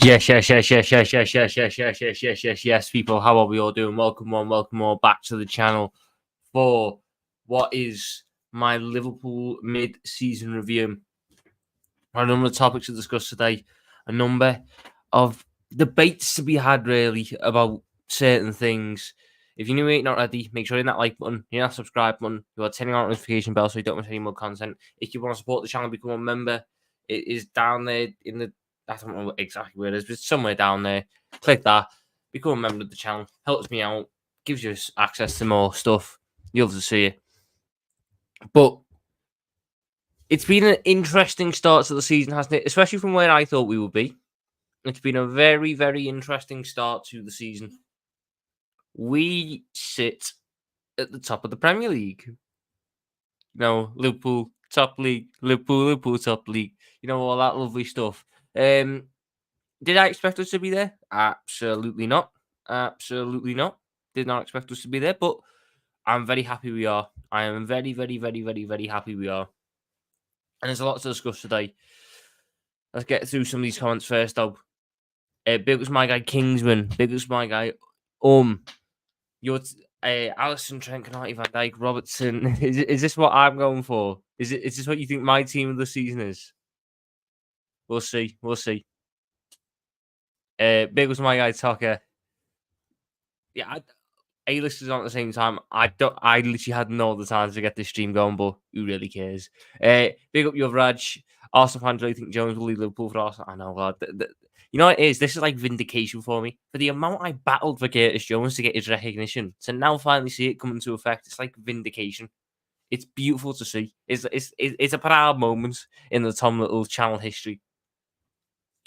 Yes, people. How are we all doing? Welcome on back to the channel for what is my Liverpool mid-season review. A number of topics to discuss today, a number of debates to be had, really, about certain things. If you're new and not ready, make sure you hit that like button, hit that subscribe button, you are turning on notification bell so you don't miss any more content. If you want to support the channel, become a member. It is down there in the, I don't know exactly where it is, but it's somewhere down there. Click that, become a member of the channel, helps me out, gives you access to more stuff. You'll love to see it. But it's been an interesting start to the season, hasn't it? Especially from where I thought we would be. It's been a very, very interesting start to the season. We sit at the top of the Premier League. Liverpool, top league. Liverpool, top league. All that lovely stuff. Did I expect us to be there? Absolutely not. Absolutely not. Did not expect us to be there, but I'm very happy we are. I am very, very, very, very, very happy we are. And there's a lot to discuss today. Let's get through some of these comments first, though. Big was my guy Kingsman. Big was my guy You're Alisson, Trent, Canati, Van Dijk, Robertson. Is this what I'm going for? Is this what you think my team of the season is? We'll see. We'll see. Big was my guy Tucker. Yeah, A-listers on at the same time. I literally had no other time to get this stream going, but who really cares? Big up your Raj. Arsenal fans really think Jones will leave Liverpool for Arsenal. I know, lad. You know what it is? This is like vindication for me. For the amount I battled for Curtis Jones to get his recognition, to now finally see it come into effect, it's like vindication. It's beautiful to see. It's a proud moment in the Tom Little channel history.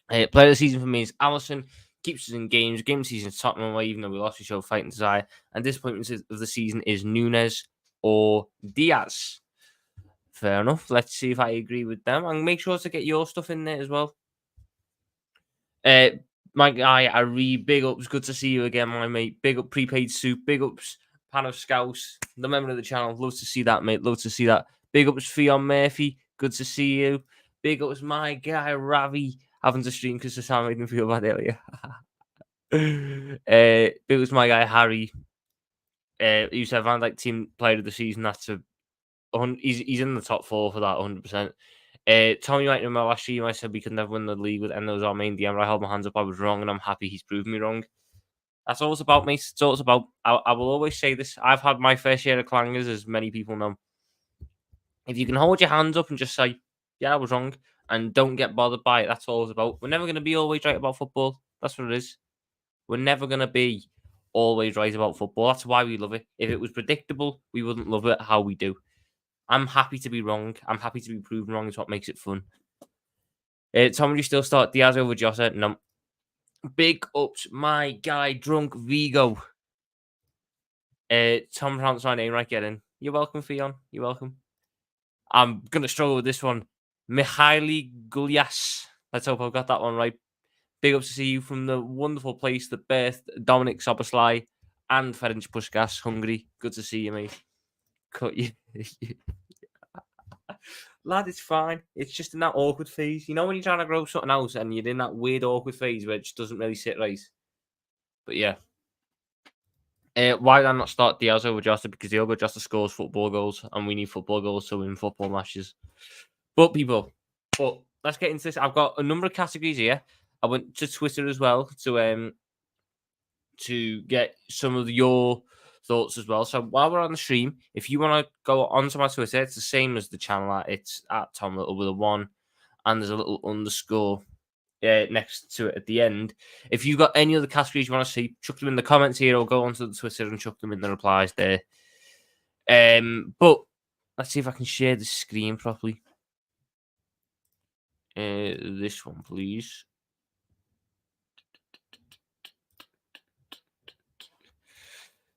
Player of the season for me is Alisson. Keeps us in games. Game season is Tottenham away, even though we lost, we show fighting desire. And disappointment of the season is Nunes or Diaz. Fair enough. Let's see if I agree with them. And make sure to get your stuff in there as well. My guy, Ari, big ups. Good to see you again, my mate. Big up Prepaid Soup. Big ups Pan of Scouse, the member of the channel. Love to see that, mate. Love to see that. Big ups Fionn Murphy. Good to see you. Big ups my guy, Ravi. Having to stream because the sound made him feel bad earlier. Big ups my guy, Harry. You said Van Dijk team player of the season. He's in the top 4 for that 100%. Tommy might know my last stream. I said we could never win the league with Endo as our main DM. I held my hands up. I was wrong, and I'm happy he's proven me wrong. That's all it's about, mate. It's all it's about. I will always say this. I've had my fair share of clangers, as many people know. If you can hold your hands up and just say, yeah, I was wrong, and don't get bothered by it, that's all it's about. We're never going to be always right about football. That's what it is. We're never going to be always right about football. That's why we love it. If it was predictable, we wouldn't love it how we do. I'm happy to be wrong. I'm happy to be proven wrong. It's what makes it fun. Tom, would you still start Diaz over Jota? No. Big ups, my guy, Drunk Vigo. Tom pronounced my name right, get in. You're welcome, Fionn. You're welcome. I'm going to struggle with this one. Mihaly Gulyas. Let's hope I've got that one right. Big ups to see you from the wonderful place that birthed Dominic Soboslai and Ferenc Puskas, Hungary. Good to see you, mate. Cut you. Lad, it's fine. It's just in that awkward phase. You know when you're trying to grow something else and you're in that weird awkward phase where it just doesn't really sit right. But yeah. Why did I not start Diaz over Jota? Because Diogo Jota scores football goals and we need football goals to win football matches. But let's get into this. I've got a number of categories here. I went to Twitter as well to get some of your thoughts as well. So while we're on the stream, if you want to go onto my Twitter, it's the same as the channel. It's at Tom Little with a 1, and there's a little underscore next to it at the end. If you've got any other categories you want to see, chuck them in the comments here, or go onto the Twitter and chuck them in the replies there. But let's see if I can share the screen properly. This one, please.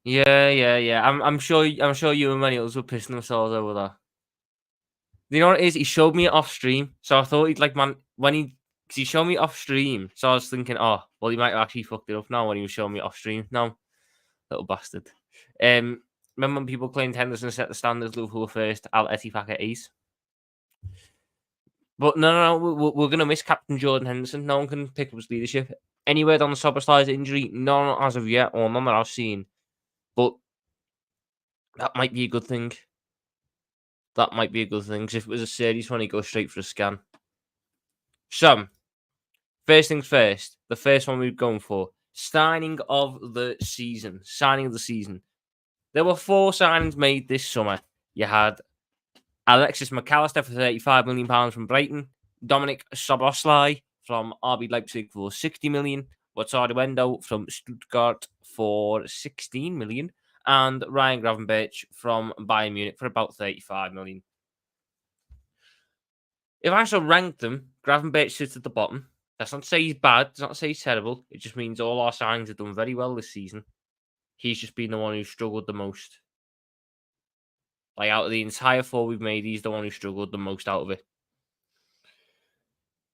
Yeah. I'm sure you and many others were pissing themselves over that. You know what it is? He showed me it off stream, so I thought he'd because he showed me off stream, so I was thinking, oh, well, he might have actually fucked it up now when he was showing me off stream. No, little bastard. Remember when people claimed Henderson set the standards, Liverpool first, Al Ettifaq at 8? But no, we're going to miss Captain Jordan Henderson. No one can pick up his leadership. Any word on the Szoboszlai's injury? None as of yet, or none that I've seen. But that might be a good thing. That might be a good thing, because if it was a serious one, he'd go straight for a scan. So, first things first, the first one we're going for, signing of the season. Signing of the season. There were 4 signings made this summer. You had Alexis McAllister for £35 million from Brighton, Dominic Szoboszlai from RB Leipzig for £60 million, Wataru Endo from Stuttgart for £16 million, and Ryan Gravenberch from Bayern Munich for about £35 million. If I shall rank them, Gravenberch sits at the bottom. That's not to say he's bad, that's not to say he's terrible. It just means all our signings have done very well this season. He's just been the one who struggled the most. Like, out of the entire 4 we've made, he's the one who struggled the most out of it.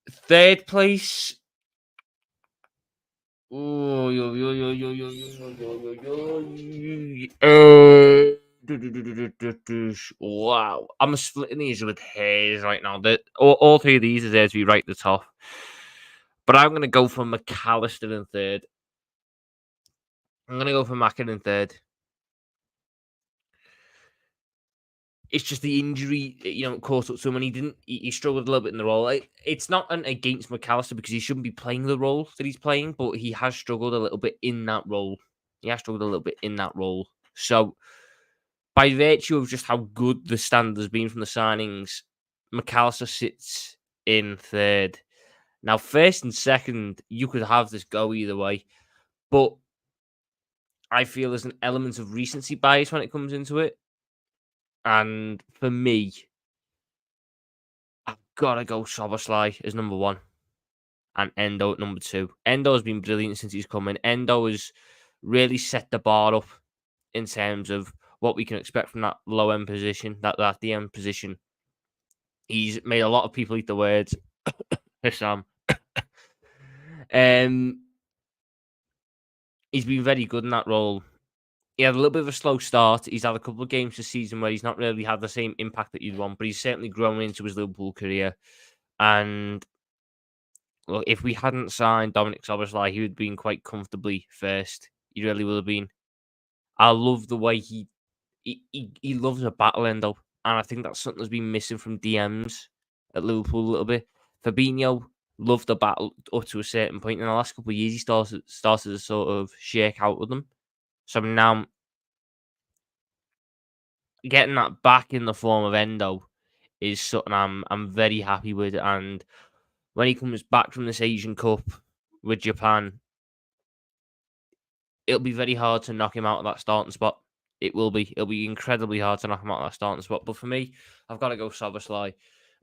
Third place. Wow. I'm splitting these with hairs right now. All 3 of these are there to be right at the top. But I'm going to go for McAllister in third. I'm going to go for Mackin in third. It's just the injury, caught up to him, and he struggled a little bit in the role. It's not against McAllister, because he shouldn't be playing the role that he's playing, but he has struggled a little bit in that role. So, by virtue of just how good the standard has been from the signings, McAllister sits in third. Now, first and second, you could have this go either way, but I feel there's an element of recency bias when it comes into it. And for me, I've got to go Szoboszlai as number 1 and Endo at number 2. Endo has been brilliant since he's come in. Endo has really set the bar up in terms of what we can expect from that low-end position, that DM position. He's made a lot of people eat the words. Sam. He's been very good in that role. He had a little bit of a slow start. He's had a couple of games this season where he's not really had the same impact that you'd want, but he's certainly grown into his Liverpool career. And look, if we hadn't signed Dominic Szoboszlai, he would have been quite comfortably first. He really would have been. I love the way he loves a battle, Endo, and I think that's something that's been missing from DMs at Liverpool a little bit. Fabinho loved the battle up to a certain point. In the last couple of years, he started to sort of shake out with them. So now getting that back in the form of Endo is something I'm very happy with. And when he comes back from this Asian Cup with Japan, it'll be very hard to knock him out of that starting spot. It will be. It'll be incredibly hard to knock him out of that starting spot. But for me, I've got to go Szoboszlai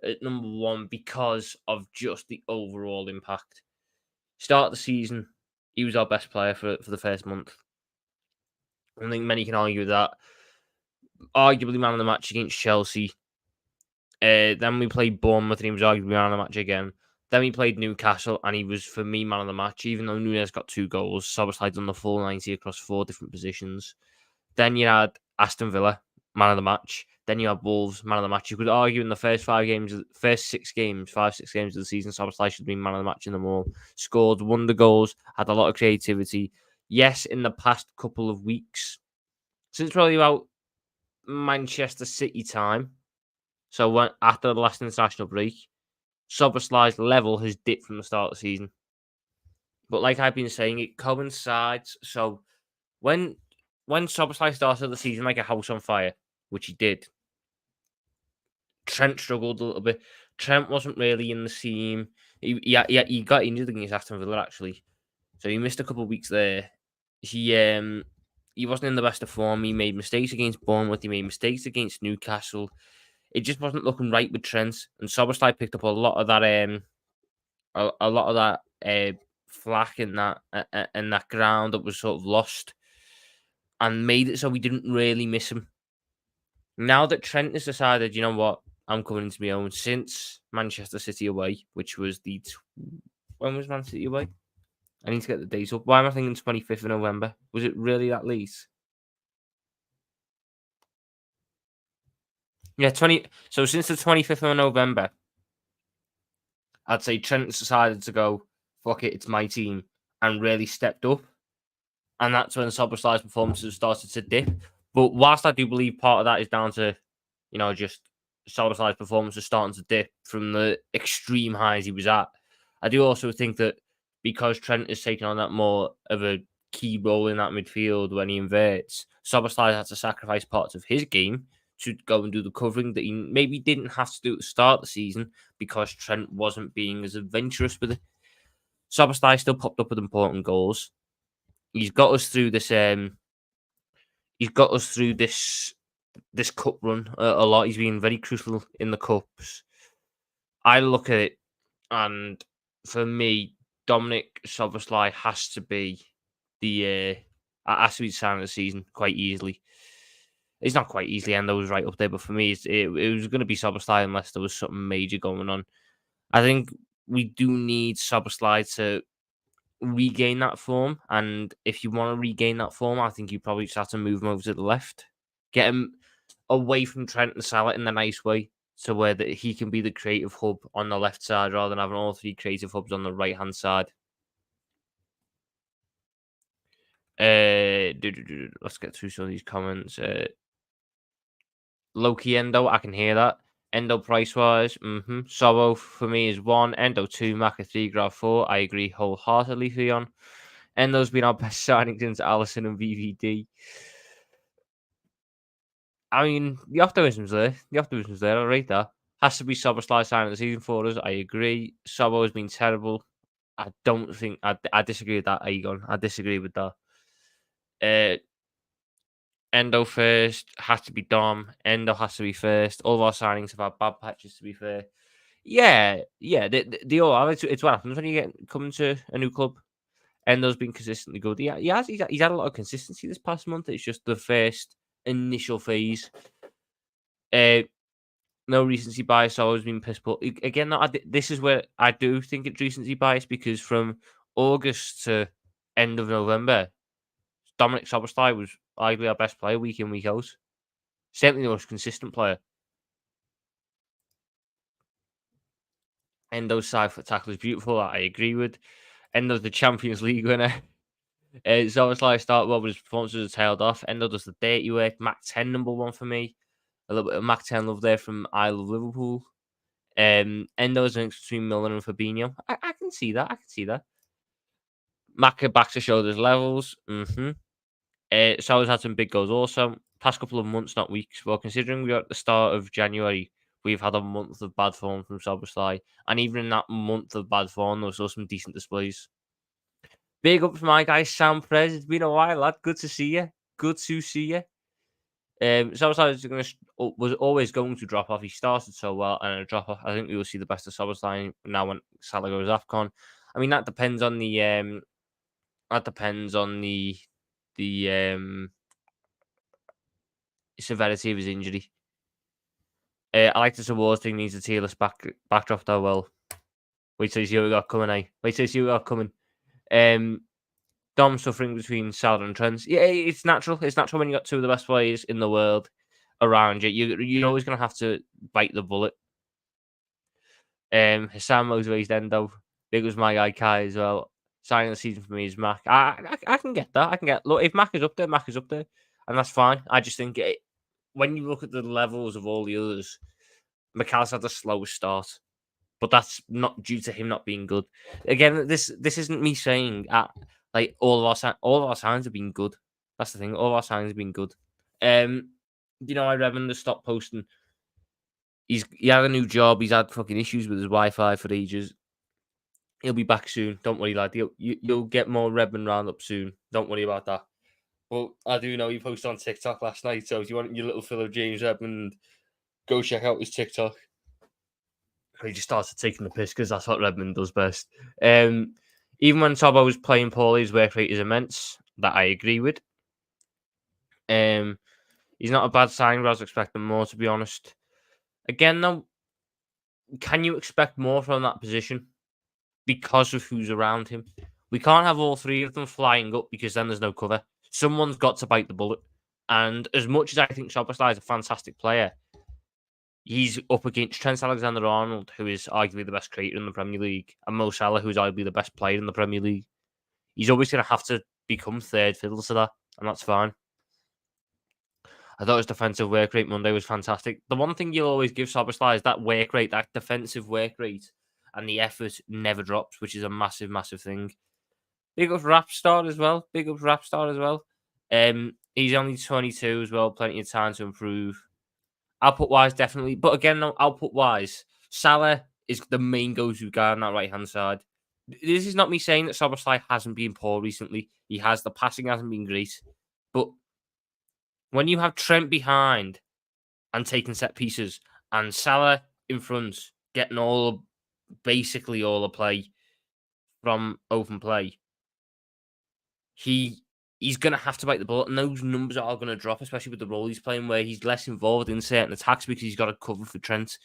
at number 1 because of just the overall impact. Start of the season, he was our best player for the first month. I don't think many can argue with that. Arguably man of the match against Chelsea. Then we played Bournemouth and he was arguably man of the match again. Then we played Newcastle and he was, for me, man of the match. Even though Nunez got 2 goals, Szoboszlai done the full 90 across 4 different positions. Then you had Aston Villa, man of the match. Then you had Wolves, man of the match. You could argue in the first 5 games of the season, Szoboszlai should have been man of the match in them all. Scored wonder goals, had a lot of creativity. Yes, in the past couple of weeks, since probably about Manchester City time, so after the last international break, Szoboszlai's level has dipped from the start of the season. But like I've been saying, it coincides. So when Szoboszlai started the season like a house on fire, which he did, Trent struggled a little bit. Trent wasn't really in the team. He got injured against Aston Villa, actually. So he missed a couple of weeks there. He wasn't in the best of form. He made mistakes against Bournemouth. He made mistakes against Newcastle. It just wasn't looking right with Trent. And Szoboszlai picked up a lot of that flack in that ground that was sort of lost, and made it so we didn't really miss him. Now that Trent has decided, you know what, I'm coming into my own since Manchester City away, which was when was Man City away? I need to get the dates up. Why am I thinking 25th of November? Was it really that late? Yeah, 20. So since the 25th of November, I'd say Trent decided to go, fuck it, it's my team, and really stepped up. And that's when Soboslai's performances started to dip. But whilst I do believe part of that is down to, just Soboslai's performances starting to dip from the extreme highs he was at, I do also think that because Trent is taking on that more of a key role in that midfield when he inverts, Soboslai had to sacrifice parts of his game to go and do the covering that he maybe didn't have to do at the start of the season because Trent wasn't being as adventurous with it. Soboslai still popped up with important goals. He's got us through this. He's got us through this cup run a lot. He's been very crucial in the cups. I look at it, and for me, Dominic Szoboszlai has to be the sign of the season quite easily. It's not quite easily. Endo was right up there, but for me, it was going to be Szoboszlai unless there was something major going on. I think we do need Szoboszlai to regain that form, and if you want to regain that form, I think you probably just have to move him over to the left, get him away from Trent and Salah in the nice way, so where that he can be the creative hub on the left side rather than having all three creative hubs on the right hand side. Let's get through some of these comments. Loki Endo, I can hear that. Endo price wise, Sobo for me is 1, Endo 2, Maka 3, Grab 4. I agree wholeheartedly, Theon. Endo's been our best signing since Allison and VVD. I mean, the optimism's there. I'll rate that. Has to be Soboslai signing the season for us. I agree. Sobo has been terrible. I don't think I disagree with that, Aegon. I disagree with that. Endo first has to be Dom. Endo has to be first. All of our signings have had bad patches, to be fair. Yeah. They all are. It's what happens when you come to a new club. Endo's been consistently good. He's had a lot of consistency this past month. It's just the first initial phase. No recency bias. Always been pissed. But again, this is where I do think it's recency bias because from August to end of November, Dominic Szoboszlai was arguably our best player week in, week out. Certainly the most consistent player. Endo's side foot tackle is beautiful. I agree with. Endo's the Champions League winner. Szoboszlai started well, but his performances are tailed off. Endo does the dirty work. Mac 10 number 1 for me. A little bit of Mac 10 love there from I Love Liverpool. Endo's a mix between Milner and Fabinho. I can see that. Maka back to shoulders levels. Salah's had some big goals also. Past couple of months, not weeks. Well, considering we are at the start of January, we've had a month of bad form from Szoboszlai. And even in that month of bad form, there was still some decent displays. Big up for my guy, Sam Prez. It's been a while, lad. Good to see you. Szoboszlai was always going to drop off. He started so well and a drop off. I think we will see the best of Szoboszlai now when Salah goes AFCON. I mean, that depends on the severity of his injury. I like this awards thing needs a tierless backdrop though. Well, wait till you see what we got coming. Dom suffering between Salah and Trent. Yeah, it's natural. It's natural when you got two of the best players in the world around you. You're always going to have to bite the bullet. Hassan motivated Endo. Big was my guy Kai as well. Signing the season for me is Mac. I can get that. Look, if Mac is up there, and that's fine. I just think when you look at the levels of all the others, McAllister had the slowest start. But that's not due to him not being good. Again, this isn't me saying all of our signs have been good. That's the thing. All of our signs have been good. I Revan to stop posting. He had a new job. He's had fucking issues with his Wi-Fi for ages. He'll be back soon. Don't worry, lad. You'll get more Redmond roundup soon. Don't worry about that. But I do know he posted on TikTok last night. So if you want your little fill of James Redmond, go check out his TikTok. He just started taking the piss because that's what Redmond does best. Even when Tobo was playing poorly, his work rate is immense. That I agree with. He's not a bad signing, but I was expecting more, to be honest. Again, though, can you expect more from that position because of who's around him? We can't have all three of them flying up because then there's no cover. Someone's got to bite the bullet. And as much as I think Szoboszlai is a fantastic player, He's up against Trent Alexander-Arnold, who is arguably the best creator in the Premier League, and Mo Salah, who's arguably the best player in the Premier League. He's always going to have to become third fiddle to that, and that's fine. I thought his defensive work rate Monday was fantastic. The one thing you'll always give Szoboszlai is that work rate, that defensive work rate, and the effort never drops, which is a massive, massive thing. Big up Rapstar as well. He's only 22 as well, plenty of time to improve. Output-wise, definitely. But again, no, output-wise, Salah is the main go-to guy on that right-hand side. This is not me saying that Szoboszlai hasn't been poor recently. He has. The passing hasn't been great. But when you have Trent behind and taking set pieces and Salah in front, getting basically all the play from open play, he's going to have to bite the bullet, and those numbers are going to drop, especially with the role he's playing, where he's less involved in certain attacks because he's got to cover for Trent.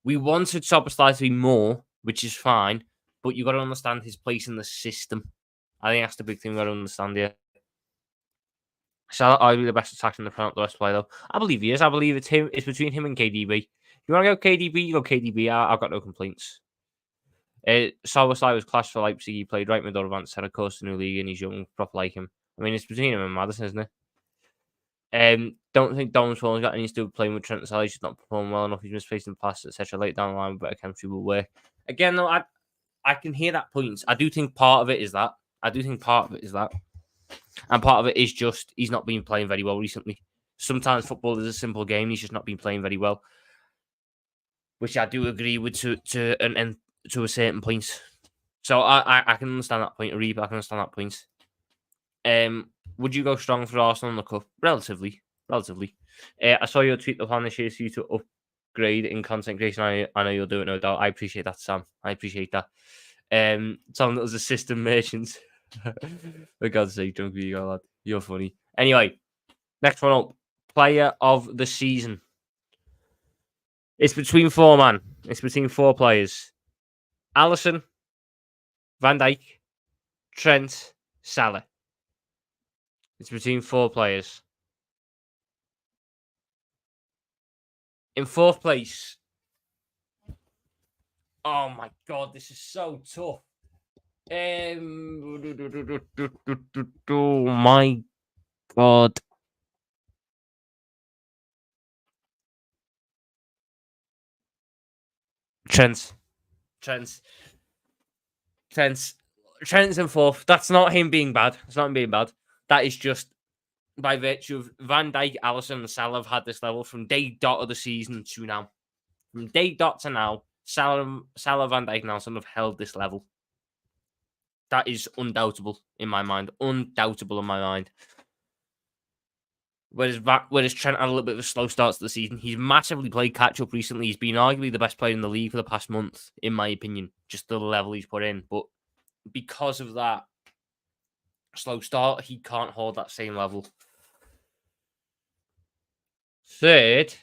We wanted Szoboszlai to be more, which is fine, but you've got to understand his place in the system. I think that's the big thing we've got to understand here. Salah arguably the best attacker in the best player, though. I believe he is. I believe it's him. It's between him and KDB. If you want to go KDB, you go KDB. I've got no complaints. Szoboszlai was class for Leipzig. He played right mid or advanced center, course the new league, and he's young, proper like him. I mean, it's between him and Maddison, isn't it? Don't think Donald's got any to do with playing with Trent and Salah. He's just not performing well enough. He's misplacing the pass, etc. Late down the line, better chemistry will work. Again, though, I can hear that point. I do think part of it is that. And part of it is just he's not been playing very well recently. Sometimes football is a simple game. He's just not been playing very well, which I do agree with to a certain point. So I can understand that point. I can understand that point. Would you go strong for Arsenal in the cup? Relatively. I saw your tweet upon this year for you to upgrade in content creation. I know you'll do it, no doubt. I appreciate that, Sam. I appreciate that. Tom, that was a system merchant. For God's sake, don't be lad. You're funny. Anyway, next one up. Player of the season. It's between four players. Alisson, Van Dijk, Trent, Salah. It's between four players. In fourth place. Oh my God, this is so tough. Oh my God. Trent's in fourth. That's not him being bad. That is just by virtue of Van Dijk, Alisson, and Salah have had this level from day dot of the season to now. From day dot to now, Salah, Van Dijk, and Alisson have held this level. That is undoubtable in my mind. Whereas Trent had a little bit of a slow start to the season. He's massively played catch-up recently. He's been arguably the best player in the league for the past month, in my opinion. Just the level he's put in. But because of that slow start, he can't hold that same level. Third.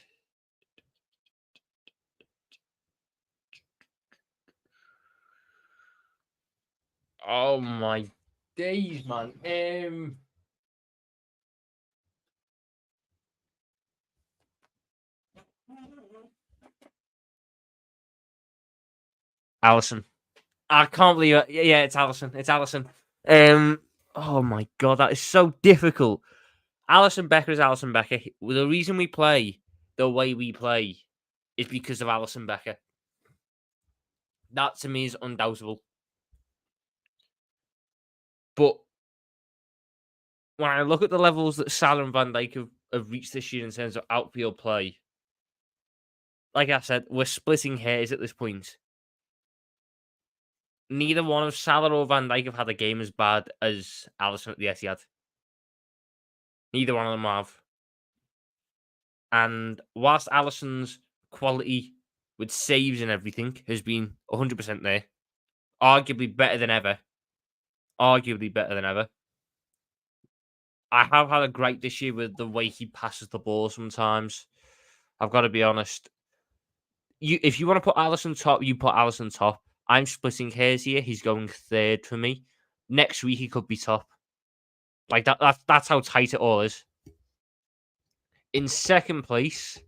Oh my days, man. Alisson. I can't believe it. Yeah, it's Alisson. Oh my God, that is so difficult. Alisson Becker is Alisson Becker. The reason we play the way we play is because of Alisson Becker. That to me is undoubtable. But when I look at the levels that Salah and Van Dijk have reached this year in terms of outfield play, like I said, we're splitting hairs at this point. Neither one of Salah or Van Dijk have had a game as bad as Alisson at the Etihad. Neither one of them have. And whilst Alisson's quality with saves and everything has been 100% there, arguably better than ever. I have had a gripe this year with the way he passes the ball sometimes. I've got to be honest. If you want to put Alisson top, you put Alisson top. I'm splitting hairs here. He's going third for me. Next week, he could be top. Like that's how tight it all is. In second place,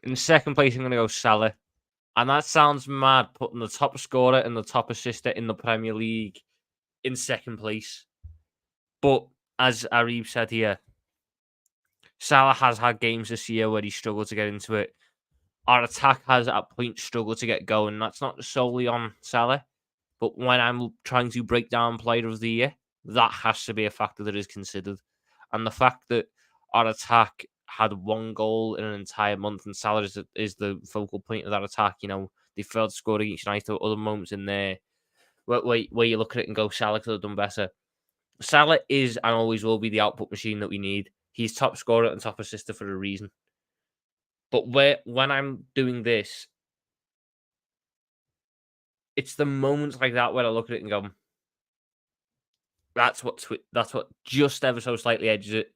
In second place, I'm going to go Salah. And that sounds mad, putting the top scorer and the top assister in the Premier League in second place. But as Arib said here, Salah has had games this year where he struggled to get into it. Our attack has at points struggled to get going. That's not solely on Salah, but when I'm trying to break down Player of the Year, that has to be a factor that is considered. And the fact that our attack had one goal in an entire month, and Salah is the focal point of that attack. You know, they failed to score each night. There were other moments in there where you look at it and go, Salah could have done better. Salah is and always will be the output machine that we need. He's top scorer and top assister for a reason. But when I'm doing this, it's the moments like that where I look at it and go, that's what just ever so slightly edges it.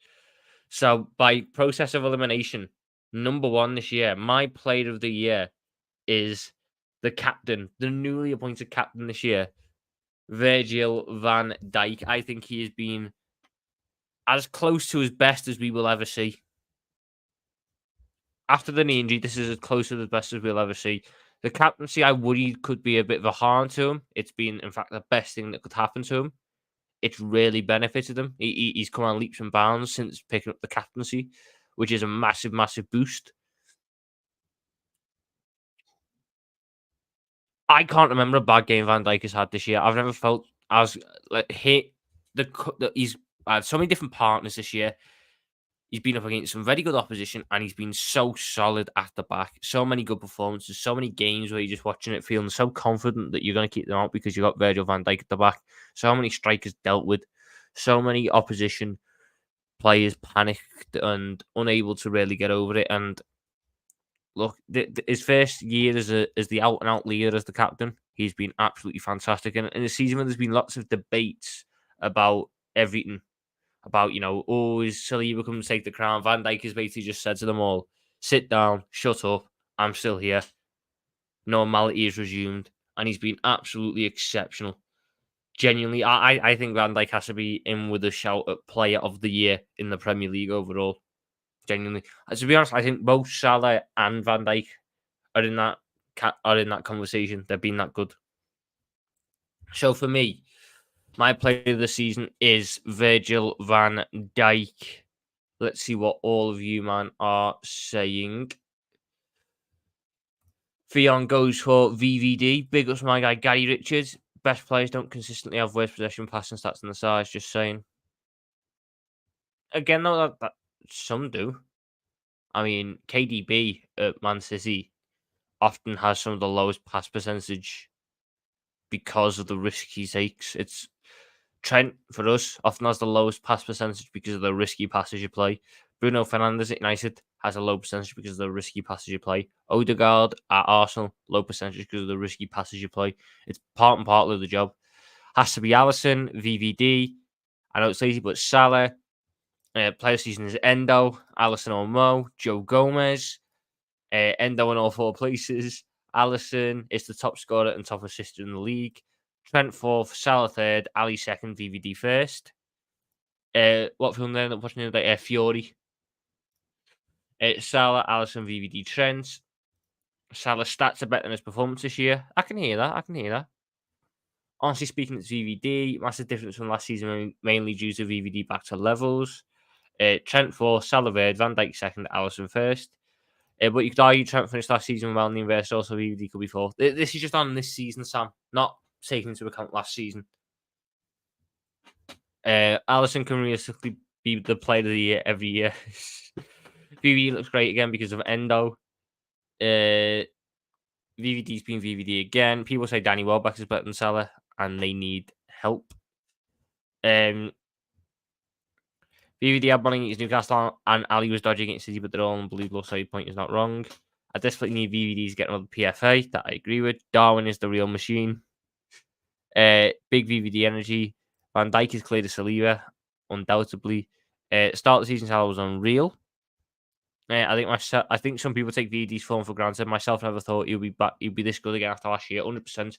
So by process of elimination, number one this year, my Player of the Year is the captain, the newly appointed captain this year, Virgil van Dijk. I think he has been as close to his best as we will ever see. After the knee injury, this is as close to the best as we'll ever see. The captaincy, I worried, could be a bit of a harm to him. It's been, in fact, the best thing that could happen to him. It's really benefited him. He's come on leaps and bounds since picking up the captaincy, which is a massive, massive boost. I can't remember a bad game Van Dijk has had this year. I've never felt as like he's had so many different partners this year. He's been up against some very good opposition, and he's been so solid at the back. So many good performances, so many games where you're just watching it feeling so confident that you're going to keep them out because you got Virgil van Dijk at the back. So many strikers dealt with, so many opposition players panicked and unable to really get over it. And look, his first year as the out and out leader as the captain, he's been absolutely fantastic. And in a season where there's been lots of debates about everything, about, oh, is Saliba come to take the crown? Van Dijk has basically just said to them all, sit down, shut up, I'm still here. Normality is resumed. And he's been absolutely exceptional. Genuinely, I think Van Dijk has to be in with a shout at Player of the Year in the Premier League overall. Genuinely. To be honest, I think both Salah and Van Dijk are in that conversation. They've been that good. So for me, my player of the season is Virgil van Dijk. Let's see what all of you, man, are saying. Theon goes for VVD. Big ups my guy, Gary Richards. Best players don't consistently have worse possession, passing stats than the size, just saying. Again, though, that some do. I mean, KDB at Man City often has some of the lowest pass percentage because of the risk he takes. It's Trent, for us, often has the lowest pass percentage because of the risky passes you play. Bruno Fernandes at United has a low percentage because of the risky passes you play. Odegaard at Arsenal, low percentage because of the risky passes you play. It's part and part of the job. Has to be Alisson, VVD. I know it's lazy, but Salah. Player season is Endo, Alisson or Mo, Joe Gomez. Endo in all four places. Alisson is the top scorer and top assister in the league. Trent fourth, Salah third, Ali second, VVD first. What film they end up watching today? Fury. Salah, Alisson, VVD, Trent. Salah's stats are better than his performance this year. I can hear that. Honestly speaking, it's VVD. Massive difference from last season, mainly due to VVD back to levels. Trent fourth, Salah third, Van Dijk second, Alisson first. But you could argue Trent finished last season well in the inverse, also VVD could be fourth. This is just on this season, Sam, not taking into account last season. Alisson can realistically be the player of the year every year. VVD looks great again because of Endo. VVD's been VVD again. People say Danny Welbeck is better than Salah, and they need help. VVD had one against Newcastle, and Ali was dodgy against City, but they're all unbelievable, so your point is not wrong. I desperately need VVD to get another PFA. That I agree with. Darwin is the real machine. Big VVD energy. Van Dijk is clear to Saliba, undoubtedly. Start of the season, Salah was unreal. I think some people take VVD's form for granted. Myself never thought he'd be back. He'd be this good again after last year. 100%.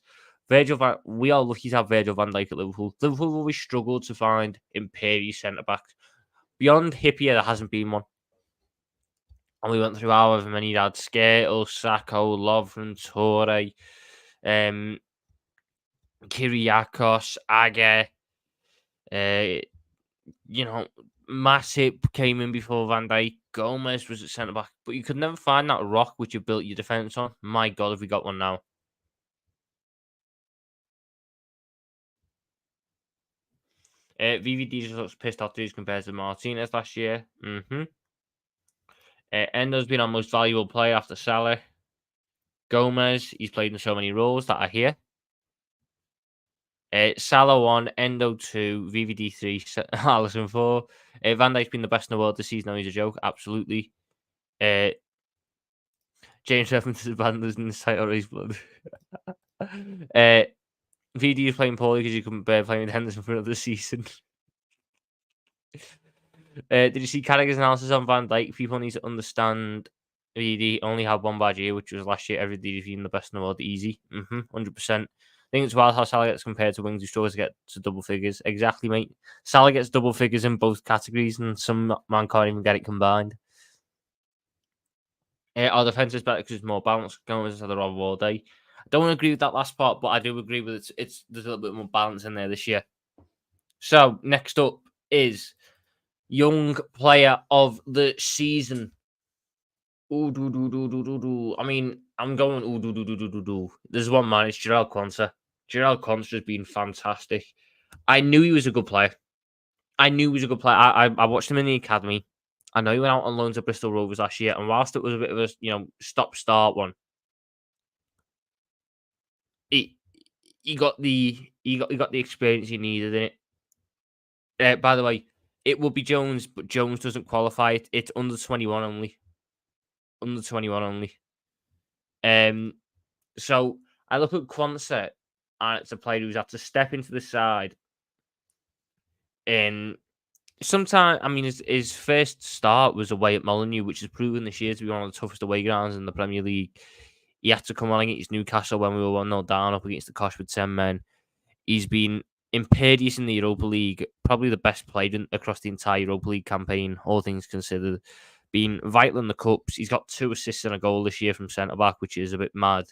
We are lucky to have Virgil van Dijk at Liverpool. Liverpool always struggled to find imperious centre backs. beyond Hippier, there hasn't been one. And we went through however many had Skirtle, Sacco, Lovren, Torre, Kyriakos, Aga, uh, Matip came in before Van Dijk. Gomez was at centre back, but you could never find that rock which you built your defence on. My God, have we got one now? VVD just looks pissed off dudes compared to Martinez last year. Endo's been our most valuable player after Salah. Gomez, he's played in so many roles that I hear. Salah 1, Endo 2, VVD 3, Alisson 4. Van Dijk's been the best in the world this season. No, he's a joke. Absolutely. James references the band losing the title race blood. VD is playing poorly because you couldn't bear playing with Henderson for another season. Did you see Carragher's analysis on Van Dijk? People need to understand VD only had one bad year, which was last year. Everybody's been the best in the world. Easy. 100%. I think it's wild how Salah gets compared to wings who struggles to get to double figures. Exactly, mate. Salah gets double figures in both categories, and some man can't even get it combined. Our defense is better because it's more balanced. Gomez has had a rob all day. I don't agree with that last part, but I do agree with it's there's a little bit more balance in there this year. So next up is young player of the season. I mean, I'm going. There's one man. It's Jarell Quansah. Jarell Quansah has been fantastic. I knew he was a good player. I watched him in the academy. I know he went out on loan to Bristol Rovers last year, and whilst it was a bit of a stop-start one, he got the experience he needed in it. By the way, it will be Jones, but Jones doesn't qualify. It's under 21 only. Under 21 only. So I look at Quansah, and it's a player who's had to step into the side. Sometimes, I mean, his first start was away at Molineux, which has proven this year to be one of the toughest away grounds in the Premier League. He had to come on against Newcastle when we were 1-0 down up against the Kosh with 10 men. He's been imperious in the Europa League, probably the best player across the entire Europa League campaign, all things considered. Been vital in the Cups. He's got 2 assists and a goal this year from centre-back, which is a bit mad.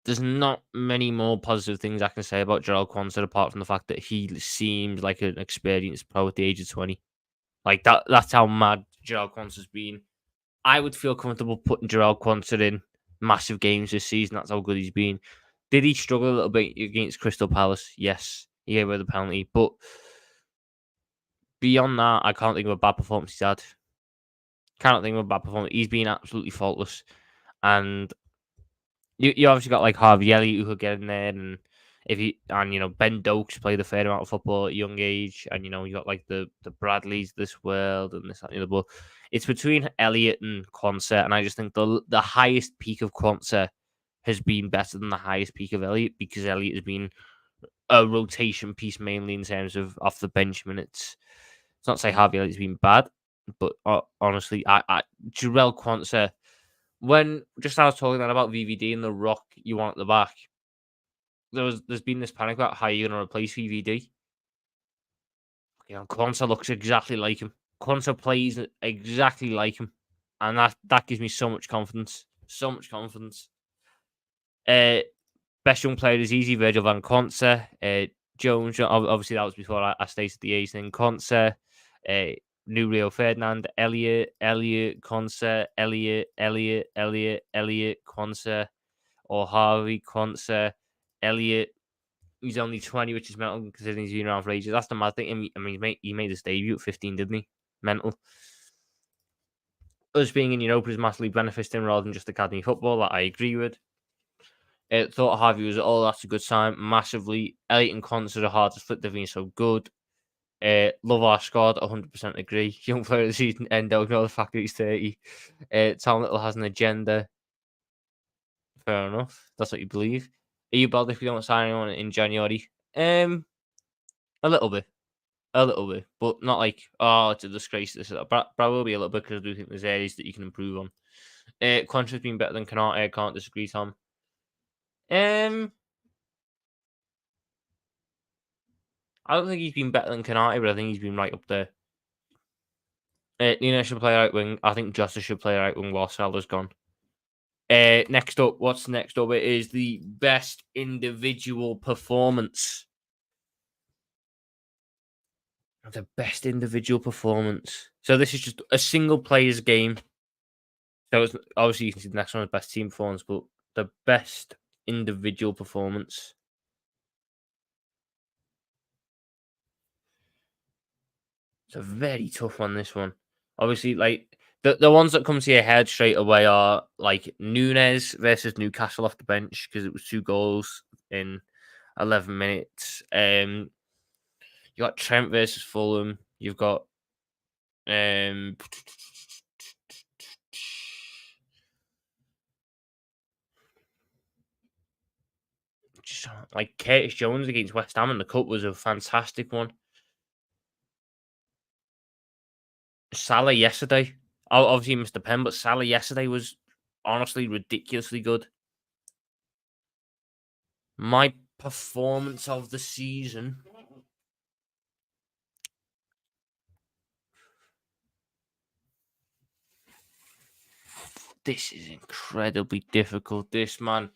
There's not many more positive things I can say about Jarell Quansah apart from the fact that he seems like an experienced pro at the age of 20. Like that's how mad Jarell Quansah's been. I would feel comfortable putting Jarell Quansah in massive games this season. That's how good he's been. Did he struggle a little bit against Crystal Palace? Yes. He gave away the penalty. But beyond that, I can't think of a bad performance he's had. Cannot think of a bad performance. He's been absolutely faultless. And you obviously got like Harvey Elliott who could get in there, and Ben Dokes played a fair amount of football at a young age, and you got like the Bradleys of this world and this that, and the other. But it's between Elliott and Quansah, and I just think the highest peak of Quansah has been better than the highest peak of Elliott because Elliott has been a rotation piece mainly in terms of off the bench minutes. It's not to say Harvey Elliott's been bad, but honestly, Jarell Quansah. When just I was talking about VVD and the rock you want at the back, there's been this panic about how you're going to replace VVD. Quansah looks exactly like him. Quansah plays exactly like him, and that gives me so much confidence. So much confidence. Best young player is easy. Virgil van Quansah. Jones, obviously that was before I stated the age thing. Quansah. New Rio Ferdinand, Elliott, Quansah, Elliott, Quansah, or Harvey, Quansah, Elliott. He's only 20, which is mental considering he's been around for ages. That's the mad thing. I mean, he made his debut at 15, didn't he? Mental. Us being in Europa is massively benefiting rather than just academy football. That I agree with. Thought Harvey was that's a good sign. Massively. Elliott and Quansah are hard to split. They've been so good. Love our squad, 100% agree. Young player of the season, Endo, ignore the fact that he's 30. Tom Little has an agenda. Fair enough. That's what you believe. Are you bothered if we don't sign anyone in January? A little bit. But not like, it's a disgrace. But will be a little bit because I do think there's areas that you can improve on. Quansah's been better than Canate. I can't disagree, Tom. I don't think he's been better than Canati, but I think he's been right up there. Nunes should play right wing. I think Justice should play right wing while Salah's gone. Next up, what's next up? It is the best individual performance. The best individual performance. So this is just a single player's game. So it's, obviously you can see the next one is best team performance, but the best individual performance. It's a very tough one, this one. Obviously, like the ones that come to your head straight away are like Nunes versus Newcastle off the bench because it was 2 goals in 11 minutes. You got Trent versus Fulham. You've got um like Curtis Jones against West Ham in the cup was a fantastic one. Salah yesterday, obviously missed the pen, but Salah yesterday was honestly ridiculously good. My performance of the season. This is incredibly difficult. This man.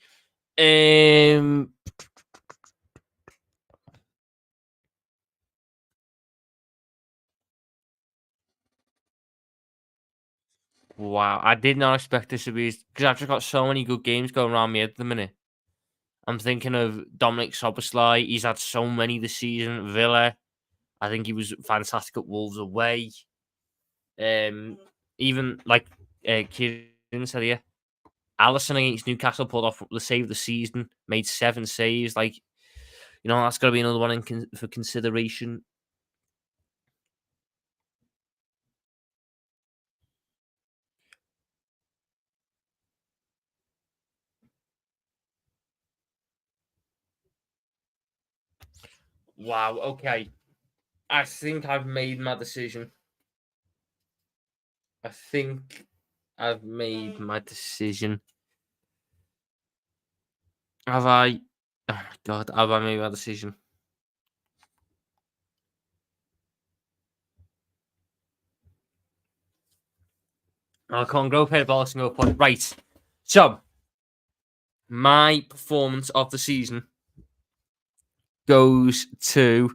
Wow, I did not expect this to be because I've just got so many good games going around me at the minute. I'm thinking of Dominic Soboslai. He's had so many this season. Villa. I think he was fantastic at Wolves away. Even like Kieran said here, Allison against Newcastle pulled off the save of the season, made 7 saves. Like, that's got to be another one for consideration. Wow. Okay. I think I've made my decision. I think I've made my decision. Have I? Oh my god! Have I made my decision? Oh, come on, go pay the ball and go point. Right. So, my performance of the season goes to.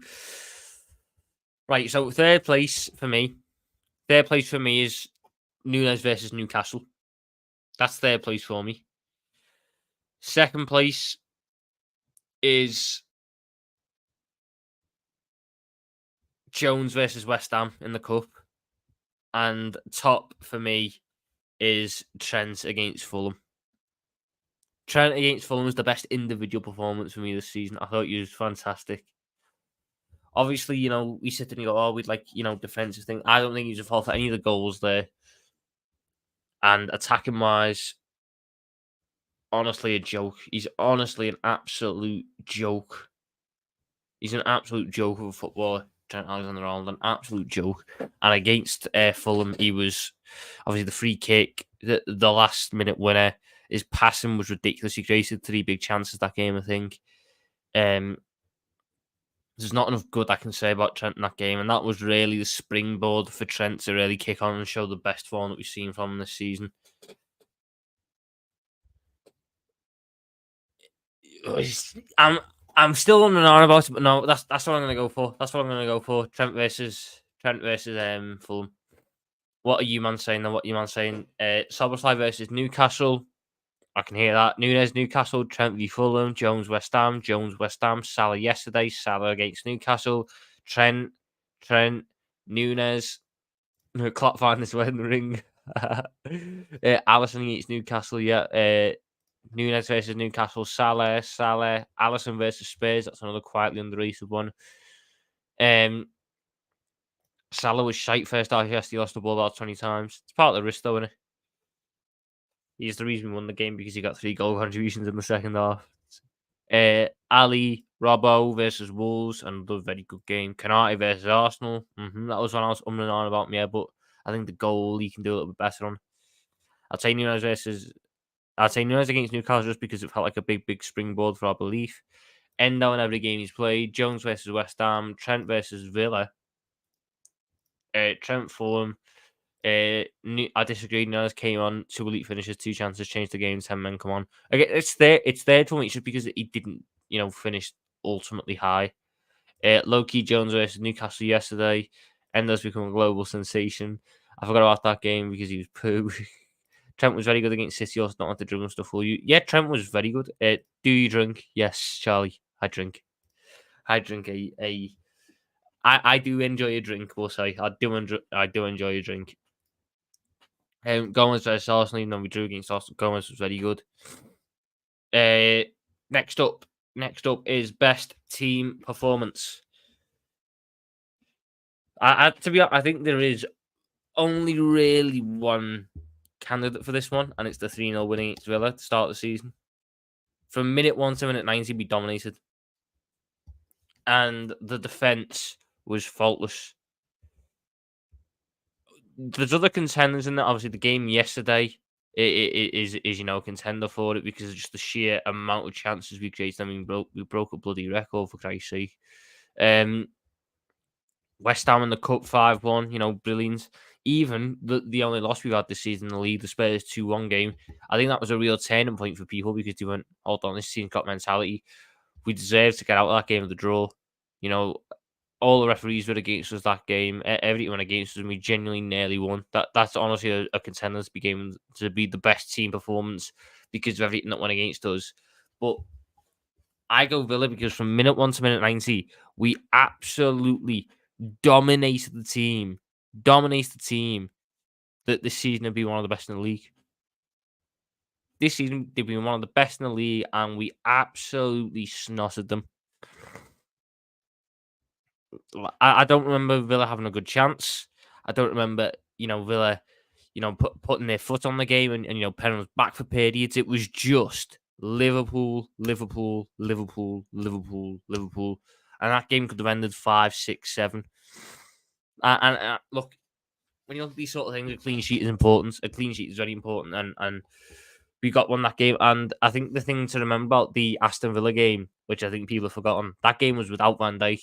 Right. So, third place for me. Third place for me is Nunes versus Newcastle. That's third place for me. Second place is Jones versus West Ham in the cup, and top for me is Trent against Fulham. Trent against Fulham was the best individual performance for me this season. I thought he was fantastic. Obviously, we sit there and go, oh, we'd like, defensive thing. I don't think he's a fault for any of the goals there. And attacking wise, honestly, a joke. He's honestly an absolute joke. He's an absolute joke of a footballer, Trent Alexander-Arnold, an absolute joke. And against Fulham, he was obviously the free kick, the last minute winner. His passing was ridiculous. He created 3 big chances that game, I think. There's not enough good I can say about Trent in that game, and that was really the springboard for Trent to really kick on and show the best form that we've seen from him this season. I'm still on and on about it, but no, that's what I'm gonna go for. That's what I'm gonna go for. Trent versus Fulham. What are you man saying? Then what are you man saying? Szoboszlai versus Newcastle. I can hear that. Nunes, Newcastle, Trent v Fulham, Jones, West Ham, Salah yesterday, Salah against Newcastle, Trent, Nunes, Klopp find this way in the ring. Allison against Newcastle, yeah. Nunes versus Newcastle, Salah, Allison versus Spurs. That's another quietly underrated one. Salah was shite first half. Yes, he lost the ball about 20 times. It's part of the risk, though, isn't it? He's the reason we won the game because he got 3 goal contributions in the second half. Ali, Robbo versus Wolves, another very good game. Canati versus Arsenal. That was one I was umming on about, yeah, but I think the goal he can do a little bit better on. I'll say Nunes against Newcastle just because it felt like a big springboard for our belief. Endo in every game he's played. Jones versus West Ham. Trent versus Villa. Trent Fulham. I disagree. Nunes came on, 2 elite finishes, 2 chances, changed the game, 10 men come on. Again, it's there to me. It's just because he didn't, finish ultimately high. Low-key Jones versus Newcastle yesterday. Endo's become a global sensation. I forgot about that game because he was poo. Trent was very good against City. Also, don't let the dribbling stuff fool you. Yeah, Trent was very good. Do you drink? Yes, Charlie. I drink. I drink I do enjoy a drink. We'll say I do enjoy a drink. Gomez versus Arsenal, even though we drew against Arsenal, Gomez was very good. Next up is best team performance. To be honest, I think there is only really one candidate for this one, and it's the 3-0 winning against Villa at the start of the season. From minute 1 to minute 90, we dominated. And the defence was faultless. There's other contenders in there. Obviously, the game yesterday is a contender for it because of just the sheer amount of chances we created. I mean, we broke a bloody record, for Christ's sake. West Ham in the Cup 5-1, brilliant. Even the only loss we've had this season in the league, the Spurs 2-1 game, I think that was a real turning point for people because they went, hold on, this team's got mentality. We deserve to get out of that game of the draw. All the referees were against us that game. Everyone went against us, and we genuinely nearly won. That's honestly a contender to be the best team performance because of everything that went against us. But I go Villa because from minute 1 to minute 90, we absolutely dominated the team. That this season would be one of the best in the league. This season they've been one of the best in the league, and we absolutely snotted them. I don't remember Villa having a good chance. I don't remember, Villa, putting their foot on the game and penning us back for periods. It was just Liverpool, Liverpool, Liverpool, Liverpool, Liverpool. And that game could have ended 5, 6, 7. And look, when you look at these sort of things, a clean sheet is important. A clean sheet is very important. And we got one that game. And I think the thing to remember about the Aston Villa game, which I think people have forgotten, that game was without Van Dijk.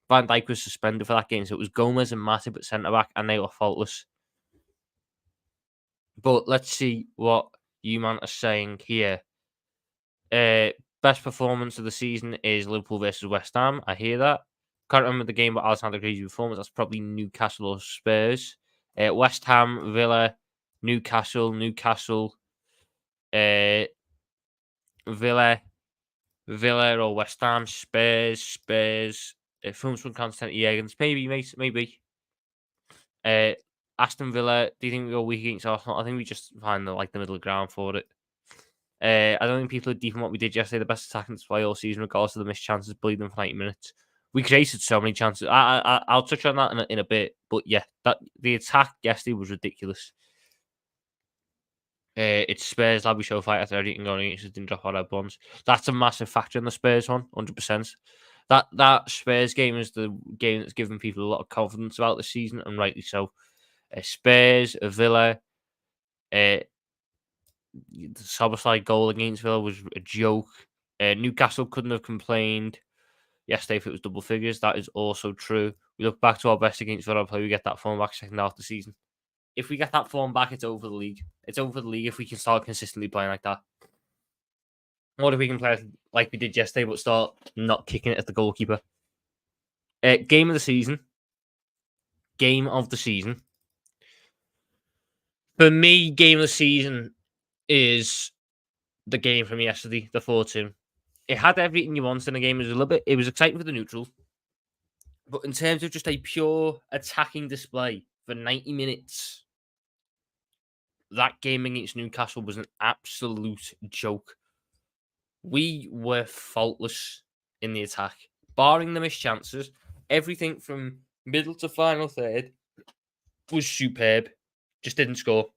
Van Dijk was suspended for that game, so it was Gomez and Matip at centre-back, and they were faultless. But let's see what you man are saying here. Best performance of the season is Liverpool versus West Ham. I hear that. Can't remember the game, but Alisson had a crazy performance. That's probably Newcastle or Spurs. West Ham, Villa, Newcastle, Villa or West Ham, Spurs. Films from Constantine Jurgens, maybe, mate, maybe. Aston Villa, do you think we go weak against Arsenal? I think we just find the middle ground for it. I don't think people are deep in what we did yesterday. The best attacking display all season, regardless of the missed chances, bleed them for 90 minutes. We created so many chances. I'll touch on that in a bit, but yeah, the attack yesterday was ridiculous. It's Spurs lad we show fight after everything going against us, didn't drop out our bonds. That's a massive factor in the Spurs one, 100%. That Spurs game is the game that's given people a lot of confidence about the season, and rightly so. Spurs, Villa, the Szoboszlai goal against Villa was a joke. Newcastle couldn't have complained yesterday if it was double figures. That is also true. We look back to our best against Villa play, we get that form back second half of the season. If we get that form back, it's over the league. It's over the league if we can start consistently playing like that. What if we can play like we did yesterday, but start not kicking it at the goalkeeper? Game of the season. For me, game of the season is the game from yesterday, the 4-2. It had everything you wanted in the game. It was exciting for the neutral. But in terms of just a pure attacking display for 90 minutes, that game against Newcastle was an absolute joke. We were faultless in the attack, barring the missed chances. Everything from middle to final third was superb. Just didn't score.